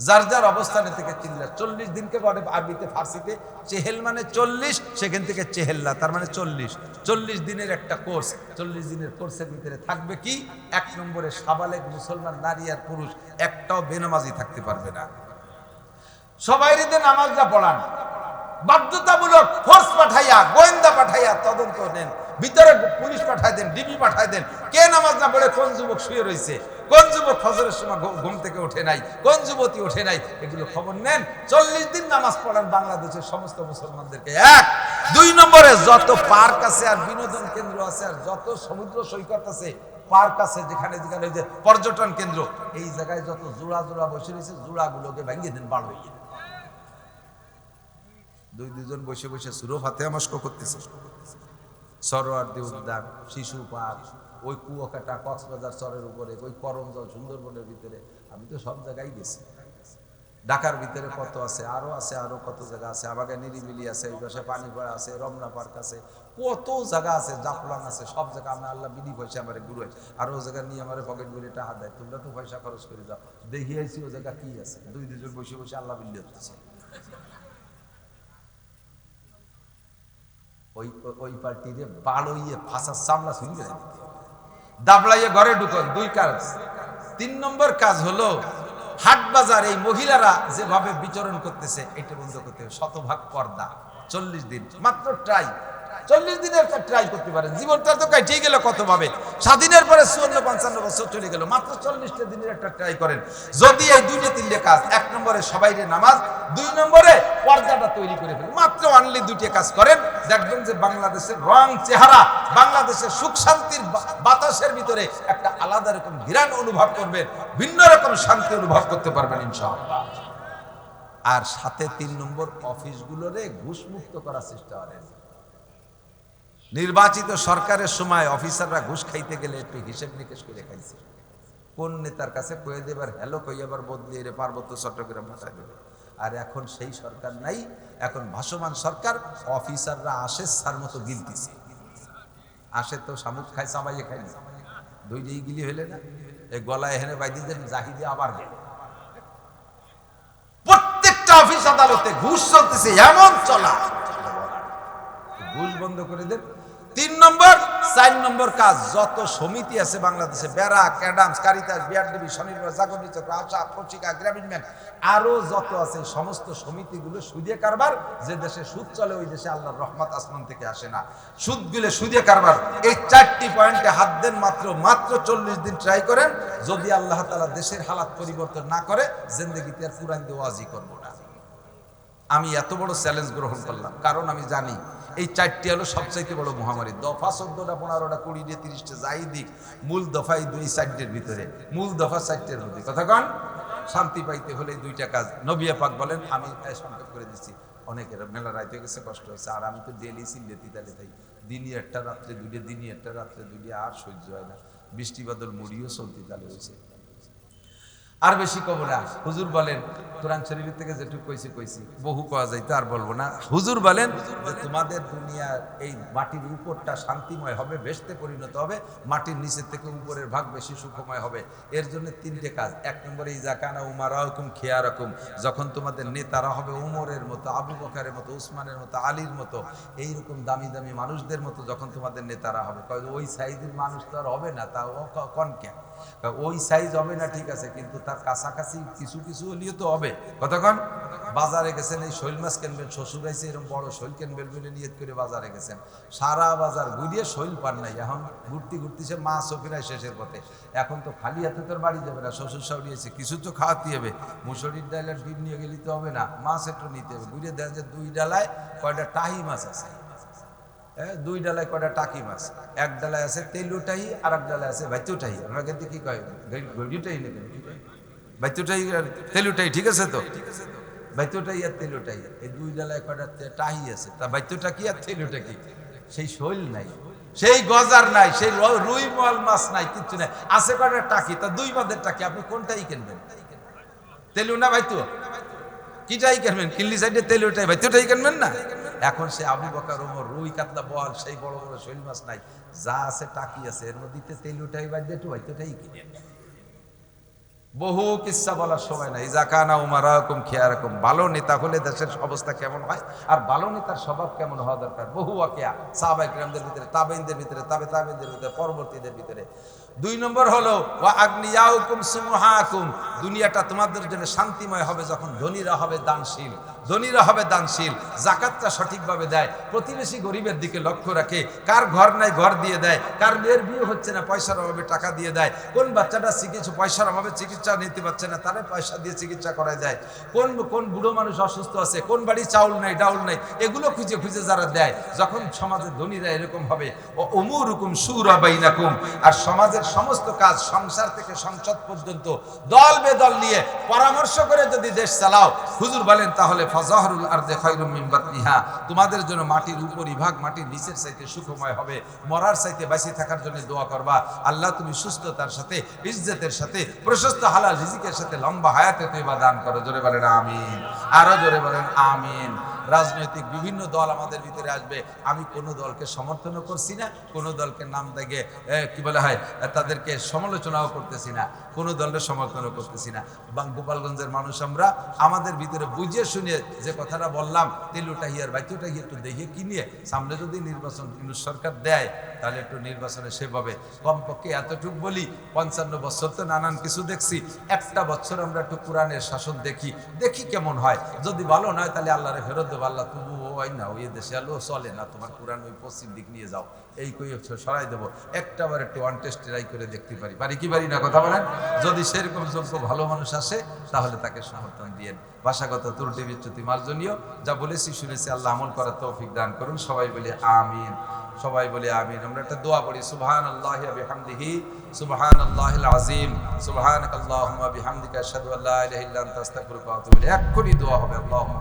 যার যার অবস্থানে থেকে চিল্লা। 40 দিনকে বলে আরবিতে ফার্সিতে চেহেল মানে 40, সেখান থেকে চেহেল্লা তার মানে 40। 40 দিনের একটা কোর্স। 40 দিনের কোর্সের ভিতরে থাকবে কি? 1 নম্বরে সাবালেগ মুসলমান নারী আর পুরুষ একটাও বেনামাজি থাকতে পারবে না। সবাই নামাজটা পড়ান, বাধ্যতামূলক ফোর্স পাঠাইয়া, গোয়েন্দা পাঠাইয়া তদন্ত নেন, ভিতরে পুলিশ পাঠাই দেন, ডিবি পাঠাই দেন। কে নামাজ না পড়ে, কোন যুবক শুয়ে রয়েছে, কোন যুবক ফজরের সময় ঘুম থেকে ওঠে নাই, কোন যুবতী ওঠে নাই, এগুলো খবর নেন। 40 দিন নামাজ পড়ান বাংলাদেশের সমস্ত মুসলমানদেরকে। 1 2 নম্বরে যত পার্ক আছে আর বিনোদন কেন্দ্র আছে আর যত সমুদ্র সৈকত আছে, পার্ক আছে, যেখানে যেখানে যে পর্যটন কেন্দ্র, এই জায়গায় যত জোড়া জোড়া বসে রয়েছে, জোড়াগুলোকে ভেঙে দেন, বাড় হয়ে। 2-2 বসে বসে সুরো ফাতিহা মস্ক করতেছে। সরোয়ার্দী উদ্যান, শিশু পার্ক, ওই কুয়াকাটা কক্সবাজার চরের উপরে, ওই করমজল সুন্দরবনের ভিতরে, আমি তো সব জায়গায় গেছি। ঢাকার ভিতরে কত আছে, আরো কত জায়গা আছে। আমাকে নিরিবিলি আছে, এই পাশে পানিপাড়া আছে, রমনা পার্ক আছে, কত জায়গা আছে, জাফলং আছে, সব জায়গা। আমি আল্লাহ বিধি পয়সা আমার গুরু আরো জায়গা নিয়ে আমার পকেট বলে টাকা দেয়, তোমরা তো পয়সা খরচ করে যাও, দেখিয়েছি ও জায়গা কি আছে। 2-2 বসে বসে আল্লাহ বিল্লি হচ্ছে। ওই পার্টিরে বাড়ইয়ে ফাঁসার সামলা শুনি দিতে, দাবলাইয়ে ঘরে ঢুকন। 2 কাজ। 3 নম্বর কাজ হলো হাট বাজার এই মহিলারা যেভাবে বিচরণ করতেছে, এটা বন্ধ করতে হবে। শতভাগ পর্দা। 40 দিন মাত্র ট্রাই। 40 দিনের একটা ট্রাই করতে পারেন। জীবনটা তো কাটিয়ে গেল কত ভাবে, স্বাধীনের পরে 54-55 বছর চলে গেল, মাত্র 40টা দিনের একটা ট্রাই করেন। যদি এই 2-3 কাজ, 1 নম্বরে সবাইরে নামাজ, 2 নম্বরে পর্দাটা তৈরি করে ফেলেন, মাত্র অনলি 2টা কাজ করেন, দেখবেন যে বাংলাদেশের রং চেহারা, বাংলাদেশের সুখ শান্তির বাতাসের ভিতরে একটা আলাদা রকম ঘিরান অনুভব করবেন, ভিন্ন রকম শান্তি অনুভব করতে পারবেন ইনশাআল্লাহ। আর সাথে 3 নম্বর, অফিসগুলোরে ঘুষ মুক্ত করার চেষ্টা করেন। নির্বাচিত সরকারের সময় অফিসাররা ঘুষ খাইতে গেলে একটু হিসেব নিকেশ করে খাইছে। কোন নেতার কাছে কয়ে দেবার হ্যালো কই আবার বদলে এর পার্বত্য চট্টগ্রাম ভাষায় দেবে। আর এখন সেই সরকার নাই, এখন ভাসমান সরকার। অফিসাররা আসে সার মতো গিলতিছে, আসে তো শামুক খায়, চাবাইয়ে খায় না, 2টাই গিলি হইলে না, এই গলায় হেনে বাইদি দেন, জাহিদে আবার গেল। প্রত্যেকটা অফিস আদালতে ঘুষ চলতেছে, এমন চলা, ঘুষ বন্ধ করে দেন। 3 নম্বর, 4 নম্বর কাজ, যত সমিতি আছে বাংলাদেশে, ব্যারাক, অ্যাডামস, কারিতাস, বিআরডিবি, স্বনির্ভর, জাগরণী চক্র, আশা, পত্রিকা, গ্রামীণ ব্যাংক, আরো যত আছে সমস্ত সমিতিগুলো সুদে কারবার। যে দেশে সুদ চলে ওই দেশে আল্লাহর রহমত আসমান থেকে আসে না। সুদগুলো সুদে কারবার। এই 4টি পয়েন্টে হাত দেন, মাত্র 40 দিন ট্রাই করেন। যদি আল্লাহ তাআলা দেশের হালাত পরিবর্তন না করে, জিন্দেগিতে আর কুরআন দিয়ে ওয়াজি করব না। আমি এত বড় চ্যালেঞ্জ গ্রহণ করলাম, কারণ আমি জানি এই 4টি হলো সবচাইতে বড় মহামারী। দফা 14টা, 15টা, 20টা, 30টা যাই দিক, মূল দফাই 2-4টের ভিতরে, মূল দফা 4টের মধ্যে। কথা কন, শান্তি পাইতে হলে 2টা কাজ। নবী পাক বলেন, আমি সংক্ষেপ করে দিচ্ছি, অনেকের মেলা রাইতে গেছে, কষ্ট হচ্ছে। আর আমি তো ডেলি সিলেতি তালে তাই, দিনই একটা রাত্রে 2টা, দিনই একটা রাত্রে 2টা, আর সহ্য হয় না। বৃষ্টি বাদল মুড়িও চলতি তালে হয়েছে। আর বেশি কব না। হুজুর বলেন, কোরআন শরীফ থেকে যেটুকু কইছি বহু পাওয়া যাইতো, আর বলবো না। হুজুর বলেন যে তোমাদের দুনিয়ার এই মাটির উপরটা শান্তিময় হবে, বেহেশতে পরিণত হবে, মাটির নিচের থেকে উপরের ভাগ বেশি সুখময় হবে। এর জন্য তিনটে কাজ। এক নম্বরে ইজা কানা উমারাকুম খিয়ারাকুম, যখন তোমাদের নেতারা হবে উমরের মতো, আবু বকরের মতো, উসমানের মতো, আলীর মতো, এইরকম দামি দামি মানুষদের মতো যখন তোমাদের নেতারা হবে। ওই সাইজের মানুষ তো আর হবে না, তা কন কেন? ওই সাইজ হবে না ঠিক আছে, কিন্তু তার কাছাকাছি কিছু কিছু হলেও তো হবে। কতক্ষণ বাজারে গেছেন, এই শৈল মাছ কিনবেন, শ্বশুর আইছে এরকম বড় শৈল কিনবেন বলে নিয়ত করে বাজারে গেছেন, সারা বাজার ঘুরিয়ে শৈল পান নাই। এখন ঘুরতে মাছও প্রায় শেষের পথে। এখন তো খালি হাতে তোর বাড়ি যাবে না, শ্বশুর শাশুড়ি এসে কিছু তো খাওয়াতে হবে। মুসুরির ডালের ডিম নিয়ে গেলে তো হবে না, মাছ একটু নিতে হবে। ঘুরিয়ে দেন যে 2 ডালায় কয়টা টাহি মাছ আছে, 2 ডালায় কয়টা টাকি মাছ, এক ডালায় আছে তেলুটাহি, আর এক ডালায় আছে ভাইতুটাহি। আমরা কিন্তু কি কয় গড়িটাই নেবেন, ভাইতুটাহি আর তেলুটাহি, ঠিক আছে তো? ভাইতুটাহি আর তেলুটাহি, এই 2 ডালায় কয়টা টাহি আছে, তা ভাইতুটা কি আর তেলুটা কি? সেই শৈল নাই, সেই গজার নাই, সেই রুই মল মাছ নাই, কিচ্ছু নাই। আছে কয়টা টাকি, তা 2 বাদের টাকি। আপনি কোনটাই কিনবেন, তেলু না ভাইতু? কিটাই কিনবেন? কিনলি সাইডে তেলুটাই, ভাইতুটাই কিনবেন না? এখন সে আবু বকর, ওমর, রুই কাতলা বল, সেই বড় বড় শৈল মাছ নাই, যা আছে টাকি আছে, এর মধ্যে তেলুটাই বাদ একটু ভাইতুটাই কিনে। বহু কিসসা বলার সময় নাই। ইজা কানা উমারাকুম খিয়ারাকুম, ভালো নেতা হলে দেশের অবস্থা কেমন হয় আর ভালো নেতার স্বভাব কেমন হওয়া দরকার, বহু ওয়াকিয়া সাহাবায়ে কিরামদের ভিতরে, তাবেঈনদের ভিতরে, তাবেঈনদের ভিতরে, পরবর্তীদের ভিতরে। 2 নম্বর হলো ওয়া আগনিয়াউকুম সুমহাকুম, দুনিয়াটা তোমাদের জন্য শান্তিময় হবে যখন ধনীরা হবে দানশীল, ধনীরা হবে দানশীল, যাকাতটা সঠিকভাবে দেয়, প্রতিবেশী গরিবের দিকে লক্ষ্য রাখে, কার ঘর নাই ঘর দিয়ে দেয়, কার মেয়ের বিয়ে হচ্ছে না পয়সার অভাবে টাকা দিয়ে দেয়, কোন বাচ্চাটা চিকিৎসা পয়সার অভাবে চিকিৎসা নিতে পারছে না তারে পয়সা দিয়ে চিকিৎসা করায় দেয়, কোন বুড়ো মানুষ অসুস্থ আছে, কোন বাড়ি চাউল নাই ডাউল নাই, এগুলো খুঁজে খুঁজে যারা দেয়, যখন সমাজের ধনীরা এরকম হবে, ও উমুরুকুম শুরা বাইনাকুম, আর সমাজের সমস্ত কাজ সংসার থেকে সংসদ পর্যন্ত দল বেদল নিয়ে পরামর্শ করে যদি দেশ চালাও, হুজুর বলেন তাহলে ফাজাহরুল আরদি খায়রুম মিন বাতনিহা, তোমাদের জন্য মাটির উপরিভাগ মাটির নিচের চাইতে সুখময় হবে। মরার চাইতে বেঁচে থাকার জন্য দোয়া করবা, আল্লাহ তুমি সুস্থতার সাথে, ইজ্জতের সাথে, প্রশস্ত হালাল রিজিকের সাথে লম্বা হায়াতে তৈবা দান করো। জোরে বলেন আমিন, আরো জোরে বলেন আমিন। রাজনৈতিক বিভিন্ন দল আমাদের ভিতরে আসবে, আমি কোনো দলকে সমর্থনও করছি না, কোনো দলকে নাম দেখে কি বলা হয় তাদেরকে সমালোচনাও করতেছি না, কোনো দলের সমর্থনও করতেছি না। গোপালগঞ্জের মানুষ আমরা, আমাদের ভিতরে বুঝিয়ে শুনে যে কথাটা বললাম, তেলুটাহিয়ার বাইতুটাহি একটু দেখে কিনিয়ে সামনে যদি নির্বাচন সরকার দেয় তাহলে একটু নির্বাচনে সেভাবে কমপক্ষে এতটুকু বলি, 55 বছর তো নানান কিছু দেখছি, একটা বছর আমরা একটু কোরআনের শাসন দেখি কেমন হয়। যদি ভালো নয় তাহলে আল্লাহরে ফেরত দেবো, আল্লাহ তবু হয় না, ওই দেশে আলো চলে না, তোমার কোরআন ওই পশ্চিম দিক নিয়ে যাও, এই কই সরাই দেবো। একটাবার একটু ওয়ান টেস্ট ট্রাই করে দেখতে পারি কি পারি না, কথা বলেন? যদি সেরকম যোগ্য ভালো মানুষ আসে তাহলে তাকে সমর্থন দিয়েন। ভাষাগত ত্রুটি বিচ্যুতি মার্জনীয়, যা বলেছি শুনেছি, আল্লাহ আমল করার তৌফিক দান করুন। সবাই বলে আমিন, সবাই বলে আমিন। আমরা একটা দোয়া পড়ি, সুবহানাল্লাহি ওয়া বিহামদিহি সুবহানাল্লাহিল আযীম সুবহানাকাল্লাহুম্মা বিহামদিকা আশহাদু আল্লা ইলাহা ইল্লা আনতা আস্তাগফিরুকা ওয়া আতুবু ইলাইক। এক্ষুনি দোয়া হবে। আল্লাহুম্মা